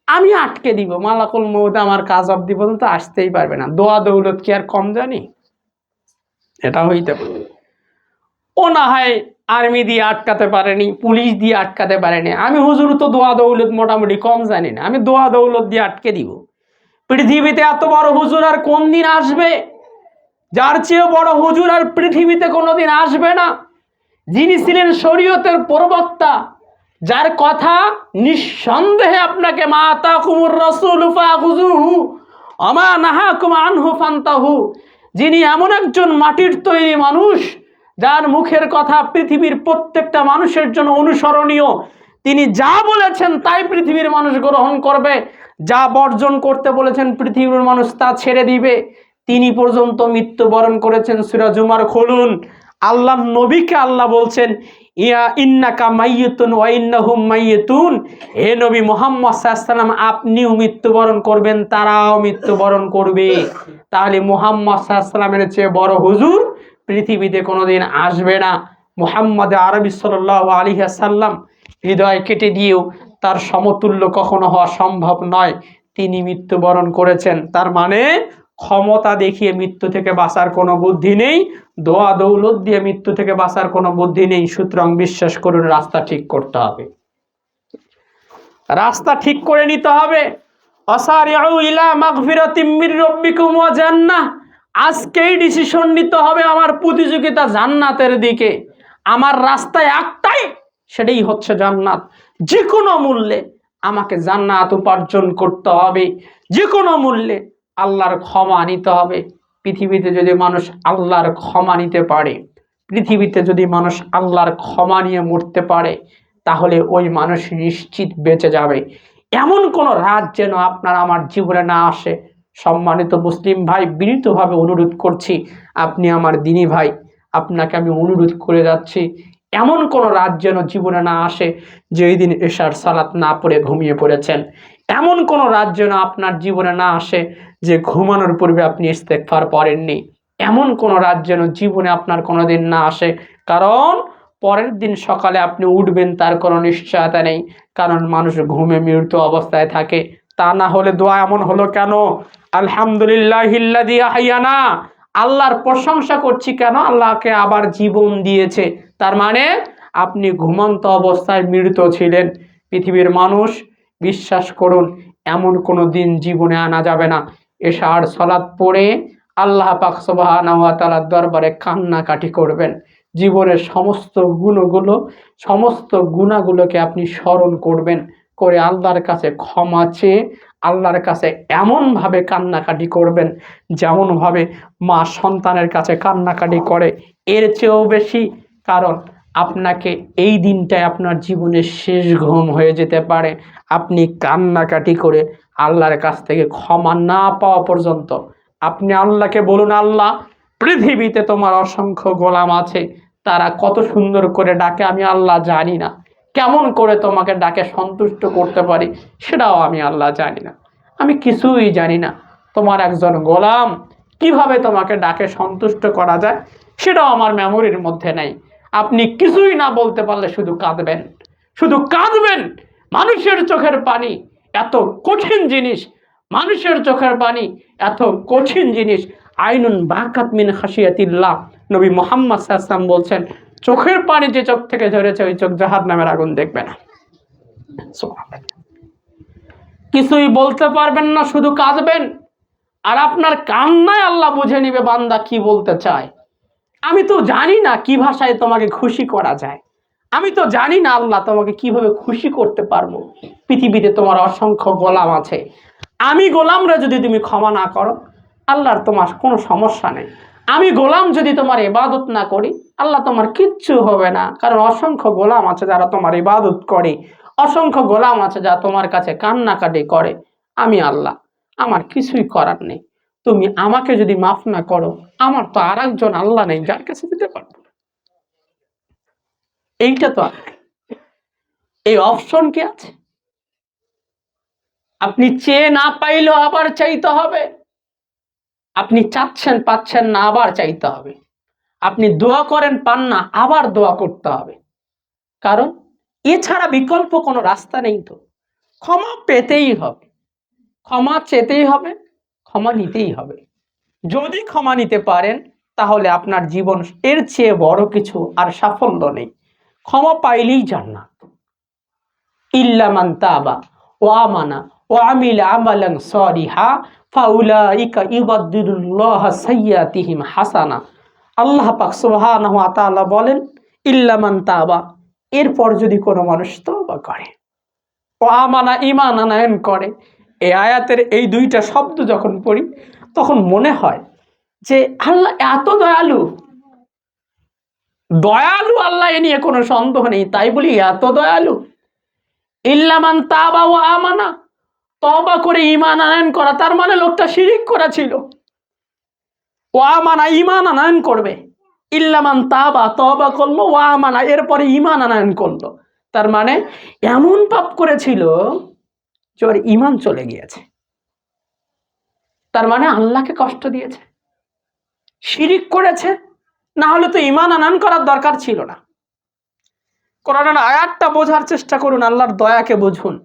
আমি আটকে দিব, মালাকুল মউত আমার কাজ অবধি পর্যন্ত আসতেই পারবে না। দোয়া দৌলত কি আর কম জানি? এটা হইতে পারে। ও না হয় আর্মি দিয়ে আটকাতে পারেনি, পুলিশ দিয়ে আটকাতে পারেনি, আমি হুজুর তো দোয়া দৌলত মোটামুটি কম জানি না, আমি দোয়া দৌলত দিয়ে আটকে দিব। পৃথিবীতে এত বড় হুজুর আর কোন দিন আসবে? যার চেয়ে বড় হুজুর আর পৃথিবীতে কোনোদিন আসবে না। যিনি ছিলেন শরীয়তের প্রবক্তা, যার কথা নিঃসন্দেহে আপনাকে মা আতাকুমুর রাসূলু ফাখুযুহু ওয়া মা নাহাকুম আনহু ফান্তাহু, যিনি এমন একজন মাটির তৈরি মানুষ, যার মুখের কথা পৃথিবীর প্রত্যেকটা মানুষের জন্য অনুসরণীয়। তিনি যা বলেছেন তাই পৃথিবীর মানুষ গ্রহণ করবে, যা বর্জন করতে বলেছেন পৃথিবীর মানুষ তা ছেড়ে দিবে। তিনি পর্যন্ত মৃত্যুবরণ করেছেন। সূরা জুমার খুলুন, আল্লাহর নবীকে আল্লাহ বলছেন, ইয়া ইন্নাকা মাইয়িতুন ওয়া ইন্নাহুম মাইয়িতুন, হে নবী মুহাম্মদ সাল্লাল্লাহু আলাইহি ওয়াসাল্লাম, আপনিও মৃত্যুবরণ করবেন, তারাও মৃত্যুবরণ করবে। তাহলে মুহাম্মদ সাল্লাল্লাহু আলাইহি ওয়াসাল্লামের চেয়ে বড় হুজুর পৃথিবীতে কোনোদিন আসবে না। মুহাম্মদ আরবি সাল্লাল্লাহু আলাইহি ওয়াসাল্লাম হৃদয় কেটে দিয়েও তার সমতুল্য কখনো হওয়া সম্ভব নয়। তিনি মৃত্যুবরণ করেছেন, তার মানে ক্ষমতা দেখিয়ে মৃত্যু থেকে বাঁচার কোনো বুদ্ধি নেই, দোয়া দৌলত দিয়ে মৃত্যু থেকে বাঁচার কোনো বুদ্ধি নেই। সুতরাং বিশ্বাস করুন, রাস্তা ঠিক করতে হবে, রাস্তা ঠিক করে নিতে হবে। আসারিউ ইলা মাগফিরাতিম মির রাব্বিকুম ওয়া জান্নাহ, আজকেই ডিসিশন নিতে হবে আমার প্রতিযোগিতা জান্নাতের দিকে। আমার রাস্তায় একটাই, সেটাই হচ্ছে জান্নাত। যে কোনো মূল্যে আমাকে জান্নাত উপার্জন করতে হবে, যে কোনো মূল্যে আল্লাহর ক্ষমা নিতে হবে। পৃথিবীতে যদি মানুষ আল্লাহর ক্ষমা নিতে পারে, পৃথিবীতে যদি মানুষ আল্লাহর ক্ষমা নিয়ে মরতে পারে, তাহলে ওই মানুষ নিশ্চিত বেঁচে যাবে। এমন কোনো রাত যেন আপনার আমার জীবনে না আসে। সম্মানিত মুসলিম ভাই, বিনীতভাবে অনুরোধ করছি, আপনি আমার দিনী ভাই, আপনাকে আমি অনুরোধ করে যাচ্ছি, এমন কোনো রাত যেন জীবনে না আসে যে এই দিন এশার সালাত না পড়ে ঘুমিয়ে পড়েছেন। এমন কোনো রাত যেন আপনার জীবনে না আসে যে ঘুমানোর পূর্বে আপনি ইস্তেগফার পড়েননি। এমন কোনো রাত যেন জীবনে আপনার কোনো দিন না আসে, কারণ পরের দিন সকালে আপনি উঠবেন তার কোনো নিশ্চয়তা নেই, কারণ মানুষ ঘুমে মৃত অবস্থায় থাকে। তা না হলে দোয়া এমন হলো কেন? আলহামদুলিল্লাহিল্লাযী আহইয়ানা, আল্লাহর প্রশংসা করছি কেন? আল্লাহকে আবার জীবন দিয়েছে, তার মানে আপনি ঘুমন্ত অবস্থায় মৃত ছিলেন। পৃথিবীর মানুষ, বিশ্বাস করুন, এমন কোনো দিন জীবনে আনা যাবে না এশার সালাত পড়ে আল্লাহ পাক সুবহানাহু ওয়া তাআলার দরবারে কান্নাকাটি করবেন। জীবনের সমস্ত সমস্ত গুণাগুলোকে আপনি স্মরণ করবেন, করে আল্লাহর কাছে ক্ষমা চেয়ে আল্লাহর কাছে এমনভাবে কান্নাকাটি করবেন যেমনভাবে মা সন্তানের কাছে কান্নাকাটি করে, এর চেয়েও বেশি। কারণ আপনাকে এই দিনটায় আপনার জীবনের শেষ ঘুম হয়ে যেতে পারে। আপনি কান্নাকাটি করে আল্লাহর কাছ থেকে ক্ষমা না পাওয়া পর্যন্ত আপনি আল্লাহকে বলুন, আল্লাহ, পৃথিবীতে তোমার অসংখ্য গোলাম আছে, তারা কত সুন্দর করে ডাকে আমি আল্লাহ জানি না, কেমন করে তোমাকে ডাকে সন্তুষ্ট করতে পারি সেটাও আমি আল্লাহ জানি না, আমি কিছুই জানি না। তোমার একজন গোলাম, কিভাবে তোমাকে ডাকে সন্তুষ্ট করা যায় সেটাও আমার মেমোরির মধ্যে নেই। আপনি কিছুই না বলতে পারলে শুধু কাঁদবেন, শুধু কাঁদবেন। মানুষের চোখের পানি এত কঠিন জিনিস, মানুষের চোখের পানি এত কঠিন জিনিস। আইনুন বাকাত মিন খাশিয়াতিল্লাহ, নবী মুহাম্মদ সাল্লাল্লাহু আলাইহি ওয়াসাল্লাম বলছেন, চোখের পানি যে চোখ থেকে ঝরেছে ওই চোখ জাহান্নামের আগুন দেখবে না। কিছুই বলতে পারবেন না, শুধু কাঁদবেন। আর আপনার কান্নায় আল্লাহ বুঝে নিবে বান্দা কি বলতে চায়। আমি তো জানি না কি ভাষায় তোমাকে খুশি করা যায়, আমি তো জানি না আল্লাহ তোমাকে কিভাবে খুশি করতে পারবো। পৃথিবীতে তোমার অসংখ্য গোলাম আছে, আমি গোলামরা যদি তুমি ক্ষমা না করো আল্লাহর তোমার কোনো সমস্যা নেই। আমি গোলাম যদি তোমার ইবাদত না করি আল্লাহ তোমার কিচ্ছু হবে না, কারণ অসংখ্য গোলাম আছে যারা তোমার ইবাদত করে, অসংখ্য গোলাম আছে যারা তোমার কাছে কান্নাকাটি করে। আমি আল্লাহ, আমার কিছুই করার নেই। তুমি আমাকে যদি মাফ না করো আমার তো আর একজন আল্লাহ নেই যার কাছে দিতে পারবো। এইটা তো আর নাই। এই অপশন কি আছে? আপনি চেয়ে না পাইলেও আবার চাইতে হবে, আপনি চাচ্ছেন পাচ্ছেন না আবার চাইতে হবে, আপনি দোয়া করেন পান না আবার দোয়া করতে হবে, কারণ এছাড়া বিকল্প কোনো রাস্তা নেই। তো ক্ষমা পেতেই হবে, ক্ষমা চেতেই হবে, ক্ষমা নিতেই হবে। যদি ক্ষমা নিতে পারেন তাহলে আপনার জীবন এর চেয়ে বড় কিছু আর সাফল্য নেই। ক্ষমা পাইলেই জান্নাত। ইল্লা মান তাবা ওয়া আমানা ওয়া আমিলা আমালান সালিহা ফাউলাইকা ইউবাদদিলুল্লাহু সাইয়্যাতিহিম হাসানা। আল্লাহ পাক সুবহানাহু ওয়া তাআলা বলেন ইল্লা মান তাবা, এরপর যদি কোনো মানুষ তওবা করে, ওয়া আমানা ঈমান আনয়ন করে। এই আয়াতের এই দুইটা শব্দ যখন পড়ি তখন মনে হয় যে আল্লাহ এত দয়ালু, দয়ালু আল্লাহ, এ নিয়ে কোনো সন্দেহ নেই, তাই বলি এত দয়ালু। ইল্লা মান তাবা ওয়া আমানা, তওবা করে ঈমান আনয়ন করা, তার মানে লোকটা শিরিক করা ছিল। ওয়া আমানা, ঈমান আনয়ন করবে। ইল্লা মান তাবা, তওবা করলো, ওয়া আমানা, এরপরে ঈমান আনয়ন করলো, তার মানে এমন পাপ করেছিল যে ওর ঈমান চলে গিয়েছে, তার মানে আল্লাহকে কষ্ট দিয়েছে, শিরিক করেছে। না হলে তো ঈমান আনয়ন করার দরকার ছিল না। কোরআনের আয়াতটা বোঝার চেষ্টা করুন, আল্লাহর দয়াকে বুঝুন।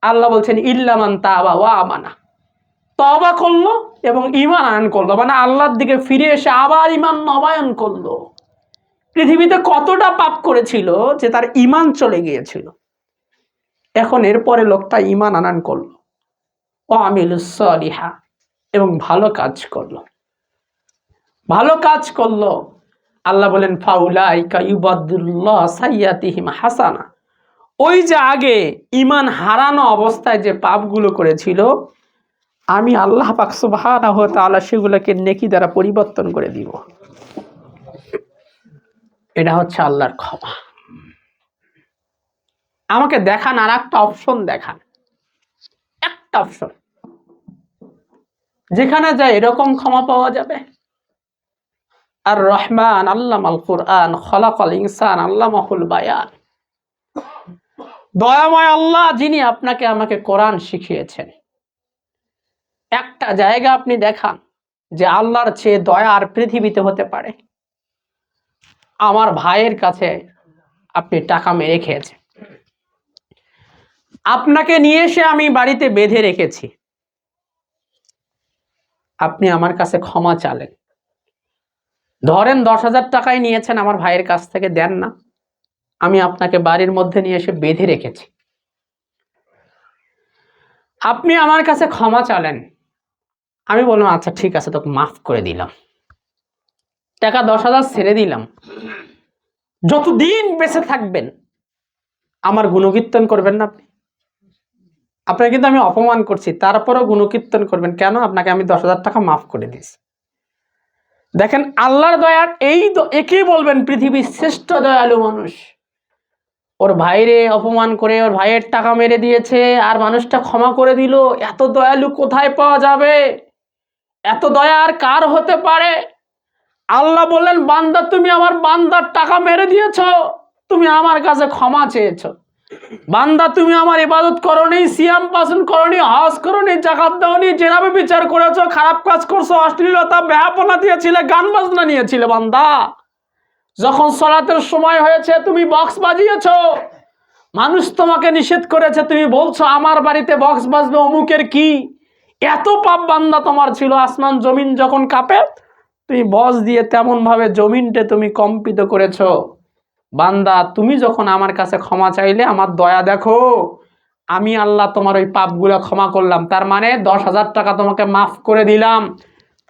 আল্লাহ বলছেন ইল্লা মান তাবা ওয়া আমানা, তওবা করলো এবং ঈমান আনয়ন করলো, মানে আল্লাহর দিকে ফিরে এসে আবার ঈমান নবায়ন করলো। পৃথিবীতে কতটা পাপ করেছিল যে তার ঈমান চলে গিয়েছিল, এখন এরপরে লোকটা ঈমান আনয়ন করলো, ওয়া আমিলুস সালিহা, এবং ভালো কাজ করলো, ভালো কাজ করলো। আল্লাহ বলেন ফাউলাইকা ইউবাদদিলুল্লাহু সাইয়্যাতিহিম হাসানা, ওই যে আগে ঈমান হারানো অবস্থায় যে পাপগুলো করেছিল আমি আল্লাহ পাক সুবহানাহু ওয়া তাআলা সেগুলোকে নেকি দ্বারা পরিবর্তন করে দিব। এটা হচ্ছে আল্লাহর ক্ষমা। আমাকে দেখান আর একটা অপশন, দেখান একটা অপশন যেখানে যায় এরকম ক্ষমা পাওয়া যাবে। আর রহমান আল্লামাল কুরআন খলাকাল ইনসান আল্লামাহুল বায়ান, দয়াময় আল্লাহ যিনি আপনাকে আমাকে কোরআন শিখিয়েছেন। একটা জায়গা আপনি দেখান যে আল্লাহর চেয়ে দয়া আর পৃথিবীতে হতে পারে। আমার ভাইয়ের কাছে আপনি টাকা মেরে খেয়েছেন, আপনাকে নিয়ে এসে আমি বাড়িতে বেঁধে রেখেছি, আপনি আমার কাছে ক্ষমা চালেন। ধরেন 10,000 টাকাই নিয়েছেন আমার ভাইয়ের কাছ থেকে, দেন না, আমি আপনাকে বাড়ির মধ্যে নিয়ে এসে বেঁধে রেখেছি, আপনি আমার কাছে ক্ষমা চালেন। আমি বললাম আচ্ছা ঠিক আছে, তোকে মাফ করে দিলাম, টাকা 10,000 ছেড়ে দিলাম। যতদিন বেঁচে থাকবেন আমার গুণকীর্তন করবেন না আপনি? আপনাকে কিন্তু আমি অপমান করছি, তারপরেও গুণকীর্তন করবেন কেন? আপনাকে আমি 10,000 টাকা মাফ করে দিয়েছি। দেখেন আল্লাহর দয়ার একেই বলবেন পৃথিবীর শ্রেষ্ঠ দয়ালু মানুষ। ওর ভাইরে অপমান করে ওর ভাইয়ের টাকা মেরে দিয়েছে আর মানুষটা ক্ষমা করে দিল। এত দয়ালু কোথায় পাওয়া যাবে? এত দয়া আর কার হতে পারে? আল্লাহ বললেন বান্দা, তুমি আমার বান্দার টাকা মেরে দিয়েছ, তুমি আমার কাছে ক্ষমা চেয়েছ। বান্দা তুমি আমার ইবাদত করনি, সিয়াম পালন করনি, হজ করনি, যাকাত দাওনি, জেনাবে বিচার করেছো, খারাপ কাজ করছো, অশ্লীলতা বেহাপনা দিয়েছিলে, গান বাজনা নিয়েছিলে। বান্দা যখন সালাতের সময় হয়েছে তুমি বক্স বাজিয়েছো, মানুষ তোমাকে নিষেধ করেছে, তুমি বলছো আমার বাড়িতে বক্স বাজবে, অমুকের কি। এত পাপ বান্দা তোমার ছিল, আসমান জমিন যখন কাঁপে তুমি বক্স দিয়ে তেমন ভাবে জমিনটা তুমি কম্পিত করেছো। বান্দা তুমি যখন আমার কাছে ক্ষমা চাইলে আমার দয়া দেখো, আমি আল্লাহ তোমার ওই পাপগুলো ক্ষমা করলাম, তার মানে 10,000 টাকা তোমাকে মাফ করে দিলাম।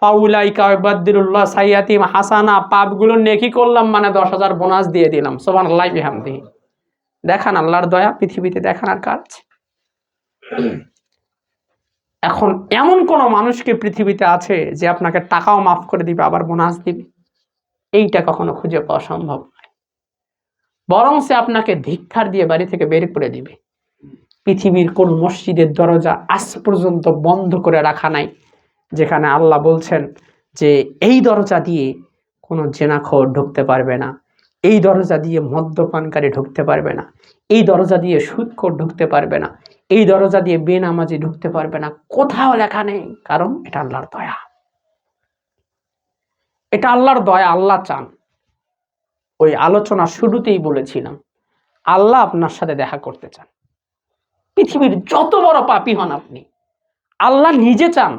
ফাউলাইকা ইউবাদদিলুল্লাহ সাইয়াতিহিম হাসানা, পাপগুলো নেকি করলাম মানে 10,000 বোনাস দিয়ে দিলাম। সুবহানাল্লাহি বিহামদিহি। দেখান আল্লাহর দয়া পৃথিবীতে দেখান আর কাজ। এখন এমন কোন মানুষকে পৃথিবীতে আছে যে আপনাকে টাকাও মাফ করে দিবে আবার বোনাস দিবে? এইটা কখনো খুঁজে পাওয়া সম্ভব নয়। বরং সে আপনাকে ধিক্কার দিয়ে বাড়ি থেকে বের করে দিবে। পৃথিবীর কোন মসজিদের দরজা আজ পর্যন্ত বন্ধ করে রাখা নাই যেখানে আল্লাহ বলছেন যে এই দরজা দিয়ে কোনো জেনাখোর ঢুকতে পারবে না, এই দরজা দিয়ে মদ্যপানকারী ঢুকতে পারবে না, এই দরজা দিয়ে সুদখোর ঢুকতে পারবে না, এই দরজা দিয়ে বেনামাজি ঢুকতে পারবে না। কোথাও লেখা নেই, কারণ এটা আল্লাহর দয়া। এটা আল্লাহর দয়া, আল্লাহ চান। ওই আলোচনা শুরুতেই বলেছিলাম, আল্লাহ আপনার সাথে দেখা করতে চান। পৃথিবীর যত বড় পাপী হন আপনি, আল্লাহ নিজে চান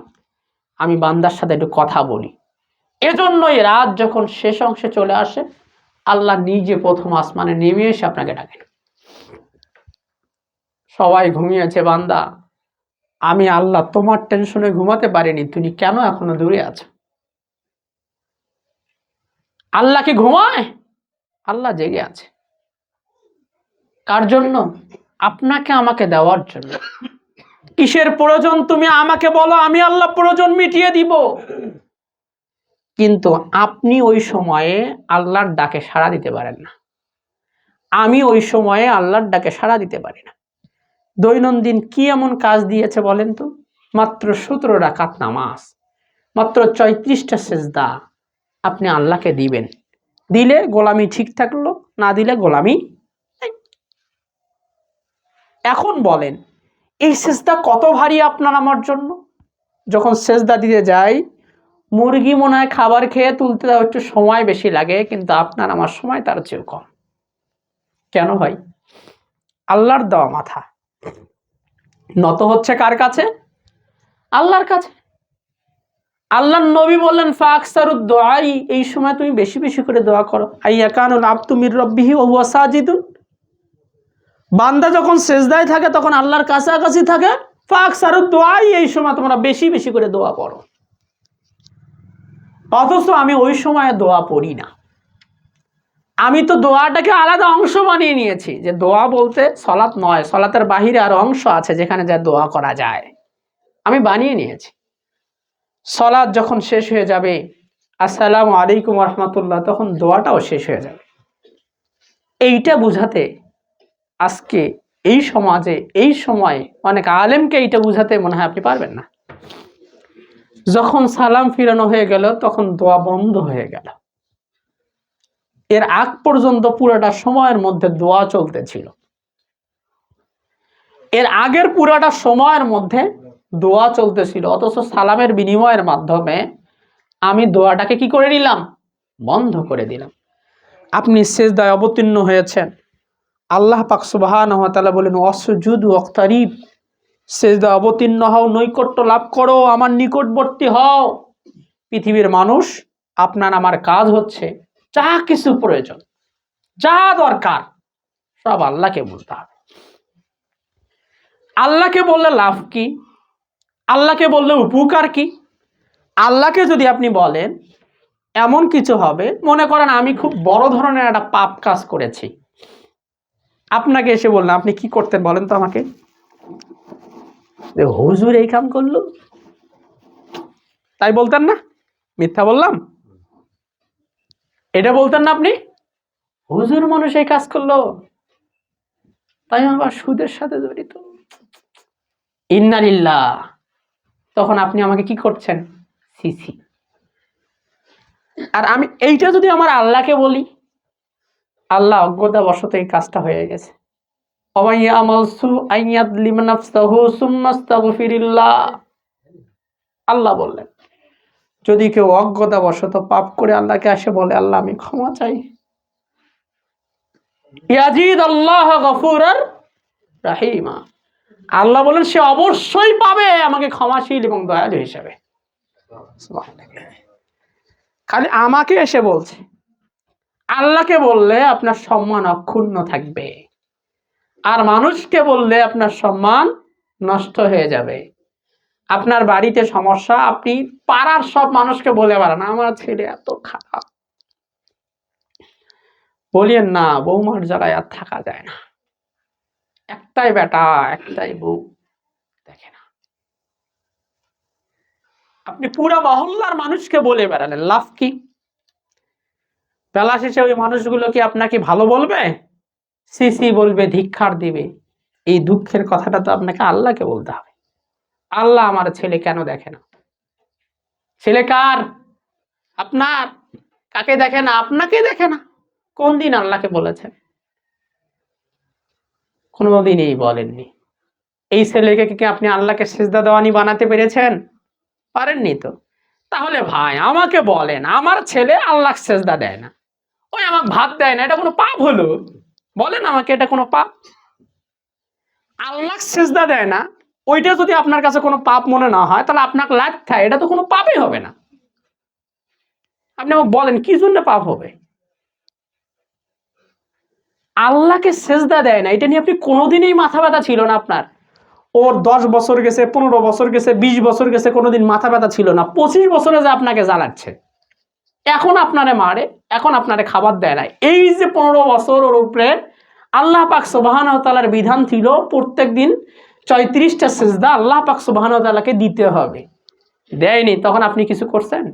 আমি বান্দার সাথে একটু কথা বলি। এজন্যই রাত যখন শেষ অংশে চলে আসে, আল্লাহ নিজে প্রথম আসমানে নেমে এসে আপনাকে ডাকেন। সবাই ঘুমিয়েছে, বান্দা আমি আল্লাহ তোমার টেনশনে ঘুমাতে পারিনি, তুমি কেন এখনো দূরে আছো? আল্লাহ কি ঘুমায়? আল্লাহ জেগে আছে। কার জন্য? আপনাকে আমাকে দেওয়ার জন্য। কিসের প্রয়োজন তুমি আমাকে বলো, আমি আল্লাহ প্রয়োজন মিটিয়ে দিব। কিন্তু আপনি ওই সময়ে আল্লাহর ডাকে সাড়া দিতে পারেন না, আমি ওই সময়ে আল্লাহর ডাকে সাড়া দিতে পারি না। দৈনন্দিন কি এমন কাজ দিয়েছে বলেন তো? মাত্র 17 রাকাত নামাজ, মাত্র 34টা সেজদা আপনি আল্লাহকে দিবেন। দিলে গোলামি ঠিক থাকলো, না দিলে গোলামি নেই। এখন বলেন এই সেজদা কত ভারী আপনার আমার জন্য? যখন সেজদা দিতে যাই, মুরগি মনে হয় খাবার খেয়ে তুলতে দাও একটু সময় বেশি লাগে, কিন্তু আপনার আমার সময় তার চেয়েও কম। কেন ভাই? আল্লাহর দেওয়া মাথা নত হচ্ছে কার কাছে? আল্লাহর কাছে। আল্লাহর নবী বললেন ফাকসারুদ দুআই, এই সময় তুমি বেশি বেশি করে দোয়া করো। আইয়া কানুল আবদু মির রাব্বিহি ওয়া হুয়া সাজিদুন, বান্দা যখন সেজদায় থাকে তখন আল্লাহর কাছাকাছি থাকে। ফাকসারুদ দুআই, এই সময় তোমরা বেশি বেশি করে দোয়া করো। অথচ আমি ওই সময় দোয়া পড়ি না। আমি তো দোয়াটাকে আলাদা অংশ বানিয়ে নিয়েছি, যে দোয়া বলতে সলাৎ নয়, সলাতের বাহিরে আরো অংশ আছে যেখানে যা দোয়া করা যায়, আমি বানিয়ে নিয়েছি। সলাৎ যখন শেষ হয়ে যাবে, আসসালামু আলাইকুম ওয়া রাহমাতুল্লাহ, তখন দোয়াটাও শেষ হয়ে যাবে। এইটা বুঝাতে আজকে এই সমাজে এই সময় অনেক আলেমকে এইটা বুঝাতে মনে হয় আপনি পারবেন না। যখন সালাম ফিরানো হয়ে গেল তখন দোয়া বন্ধ হয়ে গেল। এর আগ পর্যন্ত পুরোটা সময়ের মধ্যে দোয়া চলতেছিল। এর আগের পুরোটা সময়ের মধ্যে দোয়া চলতেছিল, অথচ সালামের বিনিময়ের মাধ্যমে আমি দোয়াটাকে কি করে নিলাম? বন্ধ করে দিলাম। আপনি সিজদায় অবতীর্ণ হয়েছেন, আল্লাহ পাক সুবহানাহু ওয়া তাআলা বলেন ওয়াসজুদু ওয়াক্তারিব, সিজদায় অবতীর্ণ হও, নৈকট্য লাভ করো, আমার নিকটবর্তী হও। পৃথিবীর মানুষ, আপনার আমার কাজ হচ্ছে যা কিছু প্রয়োজন, যা দরকার সব আল্লাহকে বলতে হবে। আল্লাহকে বললে লাভ কি? আল্লাহকে বললে উপকার কি? আল্লাহকে যদি আপনি বলেন এমন কিছু হবে, মনে করেন আমি খুব বড় ধরনের একটা পাপ কাজ করেছি, আপনাকে এসে বললাম আপনি কি করতেন বলেন তো আমাকে? হুজুর এই কাম করলো, তাই বলতেন না? মিথ্যা বললাম? এটা বলতেন না আপনি? হুজুর মানুষ এই কাজ করলো, তাই আবার সুদের সাথে জড়িত, ইন্না লিল্লাহ। তখন আপনি আমাকে কি করছেন? সিসি। আর আমি এইটা যদি আমার আল্লাহকে বলি, আল্লাহ অজ্ঞতা বশত এই কাজটা হয়ে গেছে, আল্লাহ বললেন যদি কেউ অজ্ঞতা বশত পাপ করে আল্লাহকে আসে বলে আল্লাহ আমি ক্ষমা চাই, ইয়াজিদ আল্লাহ গফুরার রাহিমা, আল্লাহ বলেন সে অবশ্যই পাবে আমাকে ক্ষমাশীল এবং দয়ালু হিসেবে। খালি আমাকে এসে বলছে, আল্লাহকে বললে আপনার সম্মান অক্ষুণ্ণ থাকবে, আর মানুষকে বললে আপনার সম্মান নষ্ট হয়ে যাবে। আপনার বাড়িতে সমস্যা, আপনি পাড়ার সব মানুষকে বলে বেড়ান আমার ছেলে এত খারাপ। বলিয়েন না, বৌমার জ্বালায় আর থাকা যায় না, একটাই বেটা একটাই বউ, দেখে না। আপনি পুরো মহল্লার মানুষকে বলে বেড়ালেন, লাভ কি? বেলা শেষে ওই মানুষগুলো কি আপনাকে ভালো বলবে? সিসি বলবে, ধিক্কার দিবে। এই দুঃখের কথাটা তো আপনাকে আল্লাহকে বলতে হবে। আল্লাহ আমার ছেলে কেন দেখে না? ছেলে কার? আপনার। কাকে দেখে না? আপনাকে দেখে না। কোন দিন আল্লাহকে বলেছেন? কোনোদিনই বলেননি। এই ছেলেকে কি আপনি আল্লাহকে সিজদা দেওয়ানি বানাতে পেরেছেন? পারেননি তো। তাহলে ভাই আমাকে বলেন, আমার ছেলে আল্লাহ সিজদা দেয় না, ওই আমাকে ভাত দেয় না, এটা কোনো পাপ হলো? বলেন আমাকে, এটা কোনো পাপ? আল্লাহ সিজদা দেয় না, ওইটা যদি আপনার কাছে কোনো পাপ মনে না হয়, তাহলে আপনাকে লাগতে হয়, এটা তো কোনো পাপই হবে না। আপনি আমাকে বলেন কি জন্য পাপ হবে? আল্লাহকে সিজদা দেয় না, এটা নিয়ে আপনি কোনোদিনই মাথা ব্যথা ছিল না আপনার। ওর 10 বছর গেছে, 15 বছর গেছে, 20 বছর গেছে, কোনোদিন মাথা ব্যথা ছিল না। 25 বছরে যে আপনাকে জ্বালাচ্ছে, এখন আপনারে মারে, এখন আপনারে খাবার দেয় না। এই যে 15 বছর ওর উপরে আল্লাহ পাক সুবহানাহু ওয়া তাআলার বিধান ছিল প্রত্যেকদিন 34টা সিজদা আল্লাহ পাক সুবহানাহু ওয়া তাআলাকে দিতে হবে, দেয়নি। তখন আপনি কিছু করছেন?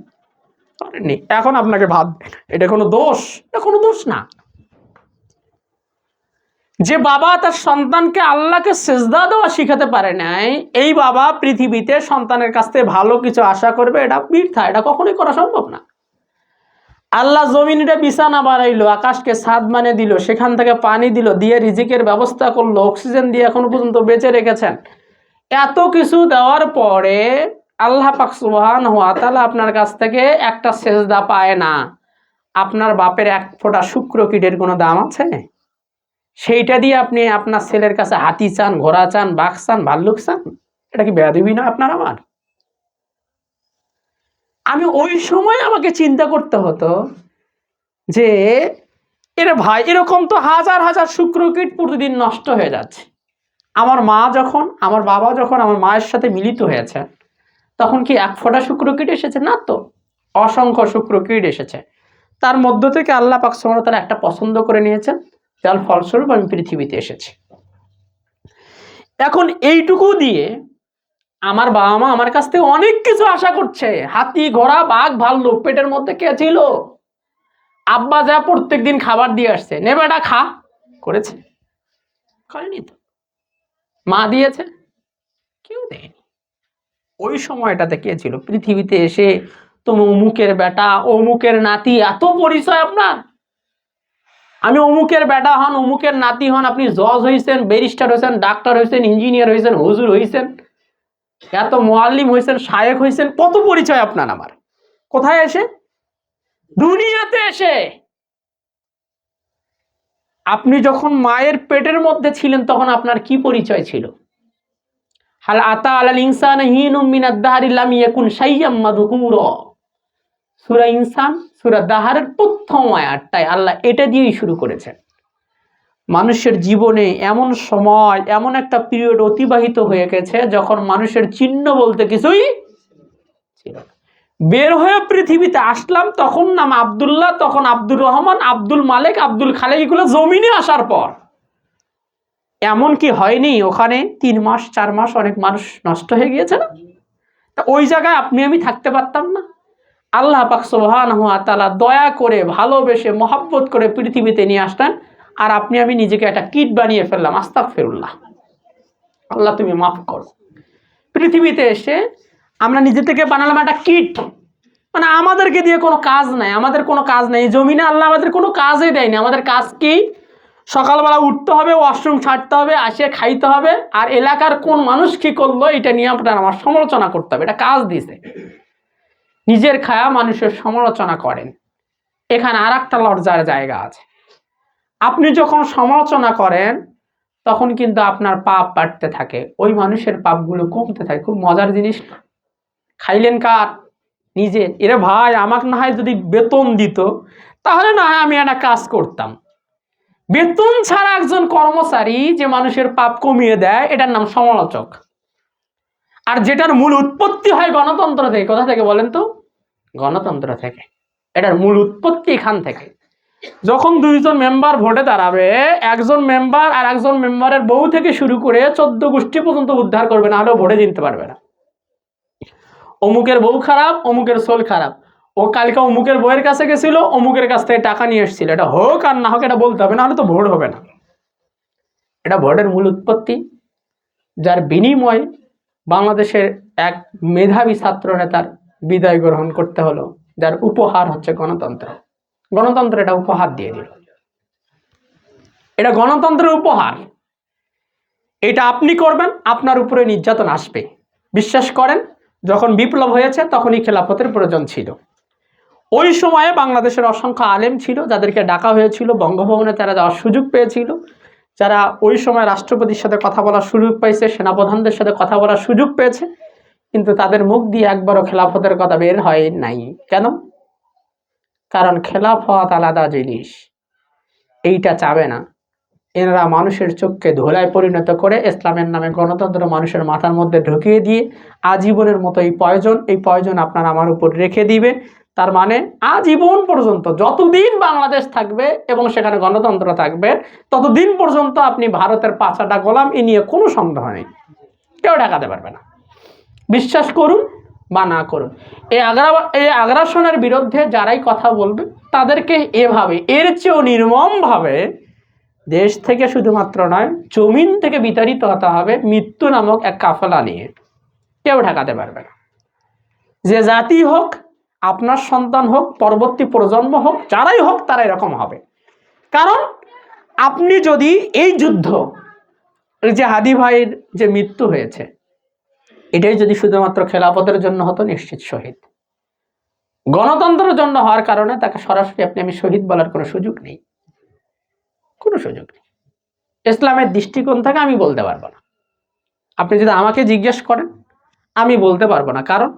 করেননি। এখন আপনাকে ভাত, এটা কোনো দোষ? এটা কোনো দোষ না। যে বাবা তার সন্তানকে আল্লাহকে সিজদা দেওয়া শিখাতে পারে নাই, এই বাবা পৃথিবীতে সন্তানের কাছ থেকে ভালো কিছু আশা করবে, এটা বৃথা, এটা কখনোই করা সম্ভব না। আল্লাহ জমিনটা বিছানা বাড়াইলো, আকাশকে ছাদ মানে দিল, সেখান থেকে পানি দিল, দিয়ে রিজিকের ব্যবস্থা করলো, অক্সিজেন দিয়ে এখনো পর্যন্ত বেঁচে রেখেছেন। এত কিছু দেওয়ার পরে আল্লাহ পাক সুবহানাহু ওয়া তাআলা আপনার কাছ থেকে একটা সেজদা পায় না। আপনার বাপের এক ফোঁটা শুক্র কীটের কোনো দাম আছে? সেইটা দিয়ে আপনি আপনার ছেলের কাছে হাতি চান, ঘোড়া চান, বাঘ চান, ভাল্লুক চান? এটা কি বেয়াদবি না আপনার আমার? আমি ওই সময় আমাকে চিন্তা করতে হতো যে এরে ভাই, এরকম তো হাজার হাজার শুক্রকীট প্রতিদিন নষ্ট হয়ে যাচ্ছে। আমার মা যখন, আমার বাবা যখন আমার মায়ের সাথে মিলিত হয়েছে, তখন কি এক ফোঁটা শুক্রকীট এসেছে? না তো, অসংখ্য শুক্রকীট এসেছে। তার মধ্য থেকে আল্লাহ পাক সুবহানাহু ওয়া তাআলা একটা পছন্দ করে নিয়েছেন, যার ফলস্বরূপ আমি পৃথিবীতে এসেছি। এখন এইটুকু দিয়ে আমার বাবা মা আমার কাছ থেকে অনেক কিছু আশা করছে। হাতি, ঘোড়া, বাঘ, ভাল্লুক পেটের মধ্যে কে ছিল? আব্বা যা প্রত্যেকদিন খাবার দিয়ে আসছে, নে বেটা খা, করেছে? করেনি তো। মা দিয়েছে? কেউ দেয়নি। ওই সময়টাতে কে ছিল পৃথিবীতে এসে? তুমি অমুকের বেটা, অমুকের নাতি, এত পরিচয় আপনার। আমি অমুকের বেটা হন, অমুকের নাতি হন, আপনি জজ হয়েছেন, ব্যারিস্টার হয়েছেন, ডাক্তার হয়েছেন, ইঞ্জিনিয়ার হয়েছেন, হুজুর হয়েছেন, এত মুআল্লিম হয়েছেন, শায়েখ হয়েছেন, কত পরিচয় আপনার আমার। কোথায় এসে? দুনিয়াতে এসে। আপনি যখন মায়ের পেটের মধ্যে ছিলেন তখন আপনার কি পরিচয় ছিল? হাল আতা আলাল ইনসানি হিনুম মিনাদ দাহরি লাম ইয়াকুন শাইয়্যাম মাযকুরা। সূরা ইনসান, সূরা দাহরের প্রথম আয়াতটাই আল্লাহ এটা দিয়েই শুরু করেছেন। মানুষের জীবনে এমন সময়, এমন একটা পিরিয়ড অতিবাহিত হয়ে গেছে যখন মানুষের চিহ্ন বলতে কিছুই ছিল না। বের হয়ে পৃথিবীতে আসলাম তখন নাম আব্দুল্লাহ, তখন আব্দুর রহমান, আব্দুল মালিক, আব্দুল খালেক, এগুলো জমিনে আসার পর। এমন কি হয়নি ওখানে 3 মাস 4 মাস অনেক মানুষ নষ্ট হয়ে গিয়েছে না? তা ওই জায়গায় আপনি আমি থাকতে পারতাম না? আল্লাহ পাক সুবহানাহু ওয়া তাআলা দয়া করে, ভালোবেসে, মহব্বত করে পৃথিবীতে নিয়ে আসলেন, আর আপনি আমি নিজেকে একটা কীট বানিয়ে ফেললাম। আস্তাগফিরুল্লাহ, আল্লাহ তুমি মাফ করো। পৃথিবীতে এসে আমরা নিজে থেকে বানালাম একটা কীট, মানে আমাদেরকে দিয়ে কোনো কাজ নাই, আমাদের কোনো কাজ নেই জমিনে। আল্লাহ আমাদের কোনো কাজই দেয়নি। আমাদের কাজ কি? সকালবেলা উঠতে হবে, ওয়াশরুম ছাড়তে হবে, আসে খাইতে হবে, আর এলাকার কোন মানুষ কি করলো এটা নিয়ে আপনার আমার সমালোচনা করতে হবে, এটা কাজ দিছে। নিজের খায়া মানুষের সমালোচনা করেন, এখানে আর একটা লজ্জার জায়গা আছে। আপনি যখন সমালোচনা করেন তখন কিন্তু আপনার পাপ বাড়তে থাকে, ওই মানুষের পাপগুলো কমতে থাকে। খুব মজার জিনিস। খাইলেন কার? নিজে। এরে ভাই, আমাকে না হয় যদি বেতন দিত তাহলে না হয় আমি একটা কাজ করতাম। বেতন ছাড়া একজন কর্মচারী যে মানুষের পাপ কমিয়ে দেয়, এটার নাম সমালোচক। আর যেটার মূল উৎপত্তি হয় গণতন্ত্র থেকে। কোথা থেকে বলেন তো? গণতন্ত্র থেকে। এটার মূল উৎপত্তি এখান থেকে। যখন দুইজন মেম্বার ভোটে দাঁড়াবে, একজন মেম্বার আর একজন মেম্বারের বউ থেকে শুরু করে 14 গোষ্ঠী পর্যন্ত উদ্ধার করবে, না হলেও ভোটে জিততে পারবে না। অমুকের বউ খারাপ, অমুকের সোল খারাপ, ও কালকে অমুকের বউয়ের কাছে গেছিল, অমুকের কাছ থেকে টাকা নিয়ে এসেছিল, এটা হোক আর না হোক এটা বলতে হবে, না হলে তো ভোট হবে না। এটা ভোটের মূল উৎপত্তি, যার বিনিময়ে বাংলাদেশের এক মেধাবী ছাত্র নেতার বিদায় গ্রহণ করতে হলো, যার উপহার হচ্ছে গণতন্ত্র। গণতন্ত্র এটা উপহার দিয়ে দিল, এটা গণতন্ত্রের উপহার। এটা আপনি করবেন, আপনার উপরে নির্যাতন আসবে। বিশ্বাস করেন, যখন বিপ্লব হয়েছে তখনই খেলাফতের প্রয়োজন ছিল। ওই সময়ে বাংলাদেশের অসংখ্য আলেম ছিল যাদেরকে ডাকা হয়েছিল বঙ্গভবনে, তারা যাওয়ার সুযোগ পেয়েছিল, যারা ওই সময় রাষ্ট্রপতির সাথে কথা বলার সুযোগ পাইছে, সেনাপ্রধানদের সাথে কথা বলার সুযোগ পেয়েছে, কিন্তু তাদের মুখ দিয়ে একবারও খেলাফতের কথা বের হয় নাই। কেন? কারণ খেলাফত আলাদা জিনিস, এইটা চাবে না। এনারা মানুষের চোখকে ধোলায় পরিণত করে ইসলামের নামে গণতন্ত্র মানুষের মাথার মধ্যে ঢুকিয়ে দিয়ে আজীবনের মতো এই পয়জন আপনার আমার উপর রেখে দিবে। তার মানে আজীবন পর্যন্ত, যতদিন বাংলাদেশ থাকবে এবং সেখানে গণতন্ত্র থাকবে, ততদিন পর্যন্ত আপনি ভারতের পাঁচাটা গোলাম, এ নিয়ে কোনো সন্দেহ নেই, কেউ ঠেকাতে পারবে না। বিশ্বাস করুন বা না করুন, এই আগ্রাসনের বিরুদ্ধে যারাই কথা বলবে তাদেরকে এভাবে, এর চেয়েও নির্মমভাবে দেশ থেকে শুধুমাত্র নয়, জমিন থেকে বিতাড়িত হতে হবে মৃত্যু নামক এক কাফেলা নিয়ে। কেউ ঠেকাতে পারবে না। যে জাতি হোক, আপনার সন্তান হোক, পরবর্তী প্রজন্ম হোক, যারাই হোক তারা এরকম হবে। কারণ আপনি যদি এই যুদ্ধ, এই যে হাদি ভাইয়ের যে মৃত্যু হয়েছে, এটাই যদি শুধুমাত্র খেলাফতের জন্য হতো, নিশ্চিত শহীদ। গণতন্ত্রের জন্য হওয়ার কারণে তাকে সরাসরি আমি শহীদ বলার কোনো সুযোগ নেই, কোনো সুযোগ নেই। ইসলামের দৃষ্টিকোণ থেকে আমি বলতে পারবো না। আপনি যদি আমাকে জিজ্ঞেস করেন, আমি বলতে পারবো না, কারণ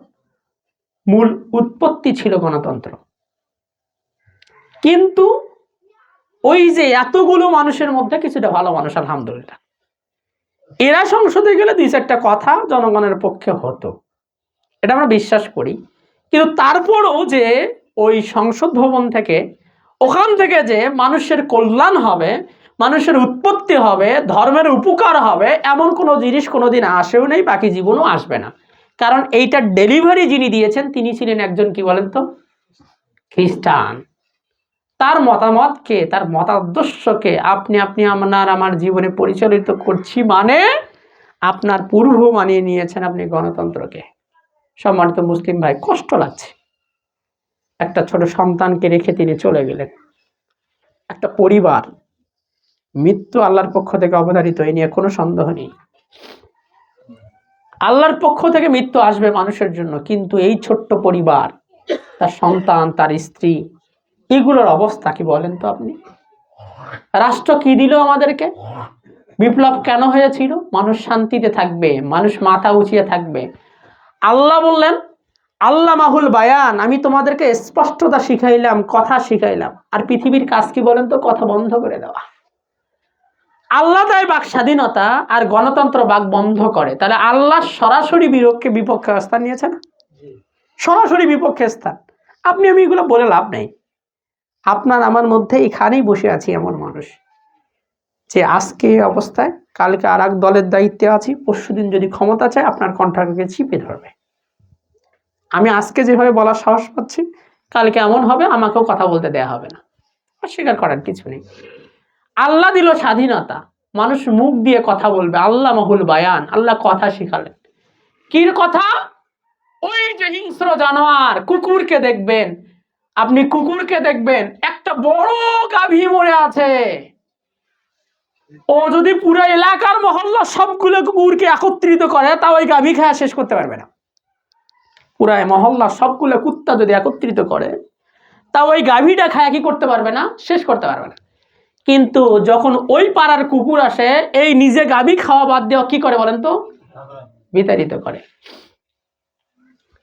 মূল উৎপত্তি ছিল গণতন্ত্র। কিন্তু ওই যে এতগুলো মানুষের মধ্যে কিছুটা ভালো মানুষ, আলহামদুলিল্লাহ, এরা সংসদে গেলে 2-4টা কথা জনগণের পক্ষে হতো, এটা আমরা বিশ্বাস করি। কিন্তু তারপরও যে ওই সংসদ ভবন থেকে, ওখান থেকে যে মানুষের কল্যাণ হবে, মানুষের উৎপত্তি হবে, ধর্মের উপকার হবে, এমন কোনো জিনিস কোনোদিন আসেও নেই, বাকি জীবনও আসবে না। কারণ এইটার ডেলিভারি যিনি দিয়েছেন তিনি ছিলেন একজন, কি বলেন তো, খ্রিস্টান। তার মতামতকে, তার মতাদর্শকে আপনি আমার জীবনে পরিচালিত করছি মানে আপনার পূর্ব মানিয়ে নিয়েছেন আপনি গণতন্ত্রকে। সম্মানিত মুসলিম ভাই, কষ্ট লাগছে। একটা ছোট সন্তানকে রেখে তিনি চলে গেলেন। একটা পরিবার, মৃত্যু আল্লাহর পক্ষ থেকে অবধারিত, এই নিয়ে কোনো সন্দেহ নেই। আল্লাহর পক্ষ থেকে মৃত্যু আসবে মানুষের জন্য, কিন্তু এই ছোট্ট পরিবার, তার সন্তান, তার স্ত্রী, এগুলোর অবস্থা কি বলেন তো আপনি? রাষ্ট্র কি দিল আমাদেরকে? বিপ্লব কেন হয়েছিল? মানুষ শান্তিতে থাকবে, মানুষ মাথা উঁচিয়ে থাকবে। আল্লাহ বললেন, আল্লাহ মাহুল বায়ান, আমি তোমাদেরকে স্পষ্টতা শিখাইলাম, কথা শিখাইলাম। আর পৃথিবীর কাজ কি বলেন তো? কথা বন্ধ করে দেওয়া। আল্লাহ দেয় বাক স্বাধীনতা, আর গণতন্ত্র বাক বন্ধ করে। তাহলে আল্লাহ সরাসরি বিপক্ষে স্থান নিয়েছে না? সরাসরি বিপক্ষে স্থান। আপনি আমি এগুলো বলে লাভ নেই। আপনার আমার মধ্যে এখানেই বসে আছি এমন মানুষ, যে আজকে অবস্থায়, কালকে আর এক দলের দায়িত্বে আছি, পরশুদিন যদি ক্ষমতা চায় আপনার কণ্ঠাকে চিপে ধরবে। আমি আজকে যেভাবে বলার সাহস পাচ্ছি, কালকে এমন হবে আমাকেও কথা বলতে দেয়া হবে না। অস্বীকার করার কিছু নেই। আল্লাহ দিল স্বাধীনতা, মানুষ মুখ দিয়ে কথা বলবে। আল্লাহ মাহুল বায়ান, আল্লাহ কথা শিখালেন। কির কথা? ওই যে হিংস্র জানোয়ার, কুকুরকে দেখবেন, আপনি কুকুরকে দেখবেন, একটা বড় গাভী মরে আছে, ও যদি পুরো এলাকার মহল্লা সবগুলো কুকুরকে একত্রিত করে, তা ওই গাভী খাওয়া শেষ করতে পারবে না। পুরো মহল্লা সবগুলো কুত্তা যদি একত্রিত করে, তা ওই গাভীটা খায়া কি করতে পারবে না? শেষ করতে পারবে না। কিন্তু যখন ওই পাড়ার কুকুর আসে, এই নিজে গাভী খাওয়া বাদ দেওয়া কি করে বলেন তো? বিতাড়িত করে।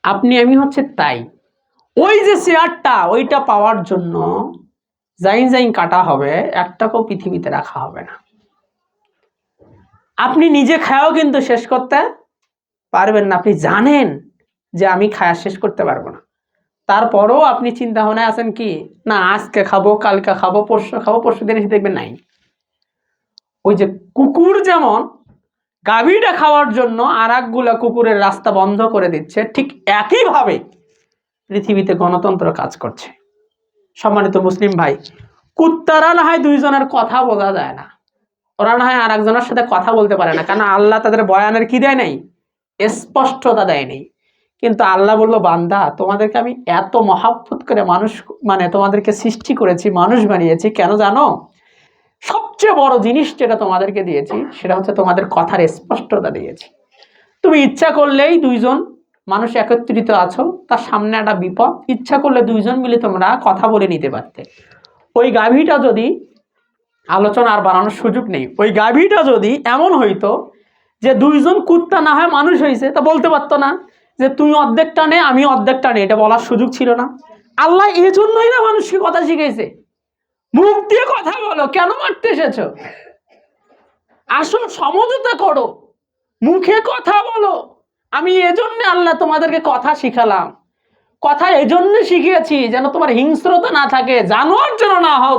আপনি আমি হচ্ছে তাই। ওই যে চেয়ারটা, ওইটা পাওয়ার জন্য জাইন কাটা হবে, একটাকেও পৃথিবীতে রাখা হবে না। আপনি নিজে খায়াও কিন্তু শেষ করতে পারবেন না, আপনি জানেন যে আমি খায়া শেষ করতে পারবো না, তারপরেও আপনি চিন্তা ভাবনায় আছেন কি না আজকে খাবো, কালকে খাবো, পরশু খাবো, পরশু দিন এসে দেখবেন নাই। ওই যে কুকুর যেমন গাভীটা খাওয়ার জন্য আর একগুলা কুকুরের রাস্তা বন্ধ করে দিচ্ছে, ঠিক একইভাবে পৃথিবীতে গণতন্ত্র কাজ করছে। সম্মানিত মুসলিম ভাই, কুত্তারা না হয় দুইজনের কথা বোঝা যায় না, ওরা না হয় আর একজনের সাথে কথা বলতে পারে না, কারণ আল্লাহ তাদের বয়ানের কি দেয় নাই, স্পষ্টতা দেয় নাই। কিন্তু আল্লাহ বললো, বান্দা তোমাদেরকে আমি এত মহাব্বত করে মানুষ মানে তোমাদেরকে সৃষ্টি করেছি, মানুষ বানিয়েছি, কেন জানো? সবচেয়ে বড় জিনিস যেটা তোমাদেরকে দিয়েছি সেটা হচ্ছে তোমাদের কথার স্পষ্টতা দিয়েছি। তুমি ইচ্ছা করলেই দুইজন মানুষ একত্রিত আছো, তার সামনে একটা বিপদ, ইচ্ছা করলে দুইজন মিলে তোমরা কথা বলে নিতে পারতে। ওই গাভীটা যদি, আলোচনা আর বাড়ানোর সুযোগ নেই, ওই গাভীটা যদি এমন হইতো যে দুইজন কুত্তা না হয় মানুষ হয়েছে, তা বলতে পারতো না যে তুই অর্ধেকটা নে আমি অর্ধেকটা নে, এটা বলার সুযোগ ছিল না। আল্লাহ এই জন্যই না মানুষকে কথা শিখেছে, মুখ দিয়ে কথা বলো, কেন মারতে এসেছো? আসো সমঝোতা করো, মুখে কথা বলো। আমি এজন্য আল্লাহ তোমাদেরকে কথা শিখালাম, কথা এজন্য শিখিয়েছি যেন তোমার হিংস্রতা না থাকে, জানোয়ার যেন না হও,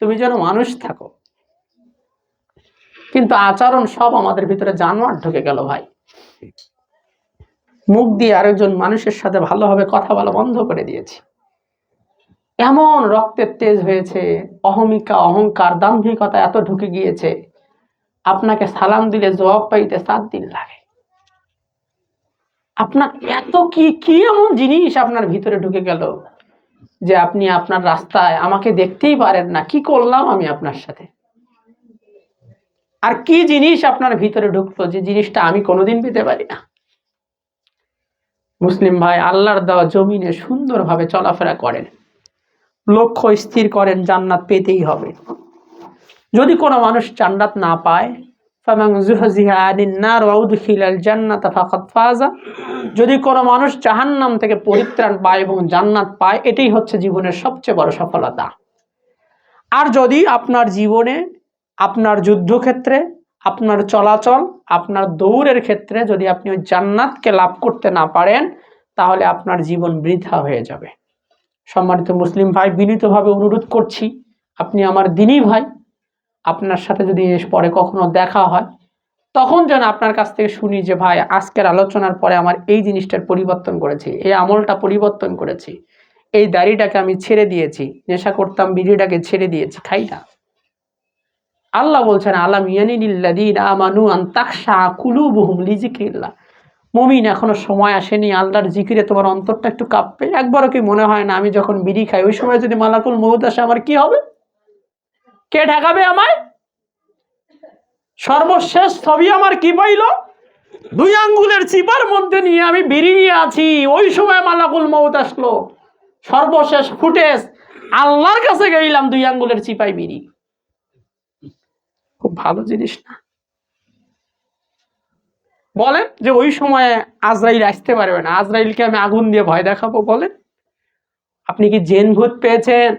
তুমি যেন মানুষ থাকো। কিন্তু আচরণ সব আমাদের ভিতরে জানোয়ার ঢুকে গেল ভাই। মুখ দিয়ে আরেকজন মানুষের সাথে ভালোভাবে কথা বলা বন্ধ করে দিয়েছি। এমন রক্তের তেজ হয়েছে, অহমিকা, অহংকার, দাম্ভিকতা এত ঢুকে গিয়েছে, আপনাকে সালাম দিলে জবাব পাইতে 7 দিন লাগে। আপনার এত কি এমন জিনিস আপনার ভিতরে ঢুকে গেল যে আপনি আপনার রাস্তায় আমাকে দেখতেই পারেন না, কি করলাম আমি আপনার সাথে? আর কি জিনিস আপনার ভিতরে ঢুকলো যে জিনিসটা আমি কোনোদিন পেতে পারি না? মুসলিম ভাই, আল্লাহর দেওয়া জমিনে সুন্দরভাবে চলাফেরা করেন, লক্ষ্য স্থির করেন, জান্নাত পেতেই হবে। যদি কোনো মানুষ জান্নাত না পায়, যদি কোনো মানুষ জাহান্নাম থেকে পরিত্রাণ পায় এবং জান্নাত পায়, এটাই হচ্ছে জীবনের সবচেয়ে বড় সফলতা। আর যদি আপনার জীবনে, আপনার যুদ্ধক্ষেত্রে, আপনার চলাচল, আপনার দৌড়ের ক্ষেত্রে যদি আপনি ওই জান্নাতকে লাভ করতে না পারেন, তাহলে আপনার জীবন বৃথা হয়ে যাবে। সম্মানিত মুসলিম ভাই, বিনীতভাবে অনুরোধ করছি, আপনি আমার দিনী ভাই, আপনার সাথে যদি পরে কখনো দেখা হয়, তখন যেন আপনার কাছ থেকে শুনি যে ভাই আজকের আলোচনার পরে আমার এই জিনিসটার পরিবর্তন করেছি, এই আমলটা পরিবর্তন করেছি, এই দাড়িটাকে আমি ছেড়ে দিয়েছি, নেশা করতাম বিড়িটাকে ছেড়ে দিয়েছি, খাই না। আল্লাহ বলছেন, আলাম ইয়ানিলিল্লাযীনা আমানু আন তাখশা কুলুবুহুম লিযিকরিল্লাহ। মুমিন, এখনো সময় আসেনি আল্লাহর জিকিরে তোমার অন্তরটা একটু কাঁপবে? একবারও কি মনে হয় না আমি যখন বিড়ি খাই ওই সময় যদি মালাকুল মউত আসে আমার কি হবে? কে ঠেকাবে আমায়? সর্বশেষ ছবি আমার কি পাইল? 2 আঙ্গুলের চিপার মধ্যে নিয়ে আমি বিড়ি নিয়ে আছি, ওই সময় মালাকুল মউত আসলো। সর্বশেষ ফুটেজ, আল্লাহর কাছে গেলাম 2 আঙ্গুলের চিপাই বিড়ি। খুব ভালো জিনিস না? বলেন যে ওই সময় আজরাইল আসতে পারবে না, আজরাইলকে আমি আগুন দিয়ে ভয় দেখাবো? বলেন, আপনি কি জেন ভূত পেয়েছেন?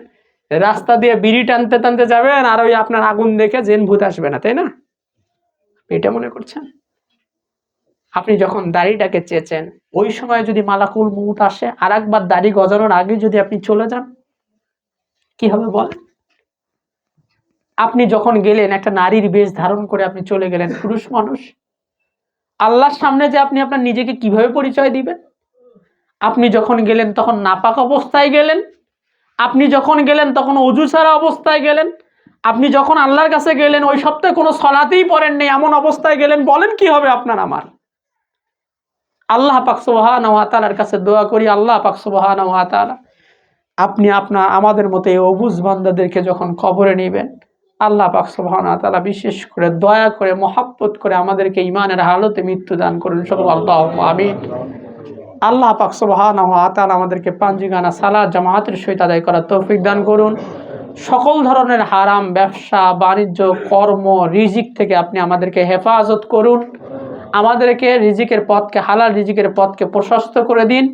রাস্তা দিয়ে বিড়ি টানতে টানতে যাবেন আর ওই আপনার আগুন দেখে জেন ভূত আসবে না, তাই না? এটা মনে করছেন? আপনি যখন দাড়িটাকে চেয়েছেন ওই সময় যদি মালাকুল মউত আসে, আর একবার দাড়ি গজানোর আগে যদি আপনি চলে যান, কি হবে বলেন? আপনি যখন গেলেন একটা নারীর বেশ ধারণ করে আপনি চলে গেলেন, পুরুষ মানুষ, আল্লাহর সামনে যে আপনি আপনার নিজেকে কিভাবে পরিচয় দিবেন? আপনি যখন গেলেন তখন নাপাক অবস্থায় গেলেন, আপনি যখন গেলেন তখন ওযু ছাড়া অবস্থায় গেলেন, আপনি যখন আল্লাহর কাছে গেলেন ওই সপ্তাহে কোনো সালাতেই পড়েন নেই, এমন অবস্থায় গেলেন, বলেন কি হবে আপনার আমার? আল্লাহ পাক সুবহানাহু ওয়া তাআলার কাছে দোয়া করি, আল্লাহ পাক সুবহানাহু ওয়া তাআলা আপনি আমাদের মতো এই অবুঝ বান্দাদেরকে যখন কবরে নেবেন, আল্লাহ পাক সুবহানাহু ওয়া তাআলা বিশেষ করে দয়া করে মহব্বত করে আমাদেরকে ঈমানের হালতে মৃত্যু দান করুন, সকল আল্লাহুম্মা আমিন। আল্লাহ পাক সুবহানাহু ওয়া তাআলা আমাদেরকে পাঁচগানা সালাত জামাতের সহিত আদায় করার তৌফিক দান করুন। সকল ধরনের হারাম ব্যবসা বাণিজ্য কর্ম রিজিক থেকে আপনি আমাদেরকে হেফাজত করুন, আমাদেরকে রিজিকের পথকে, হালাল রিজিকের পথকে প্রশস্ত করে দিন।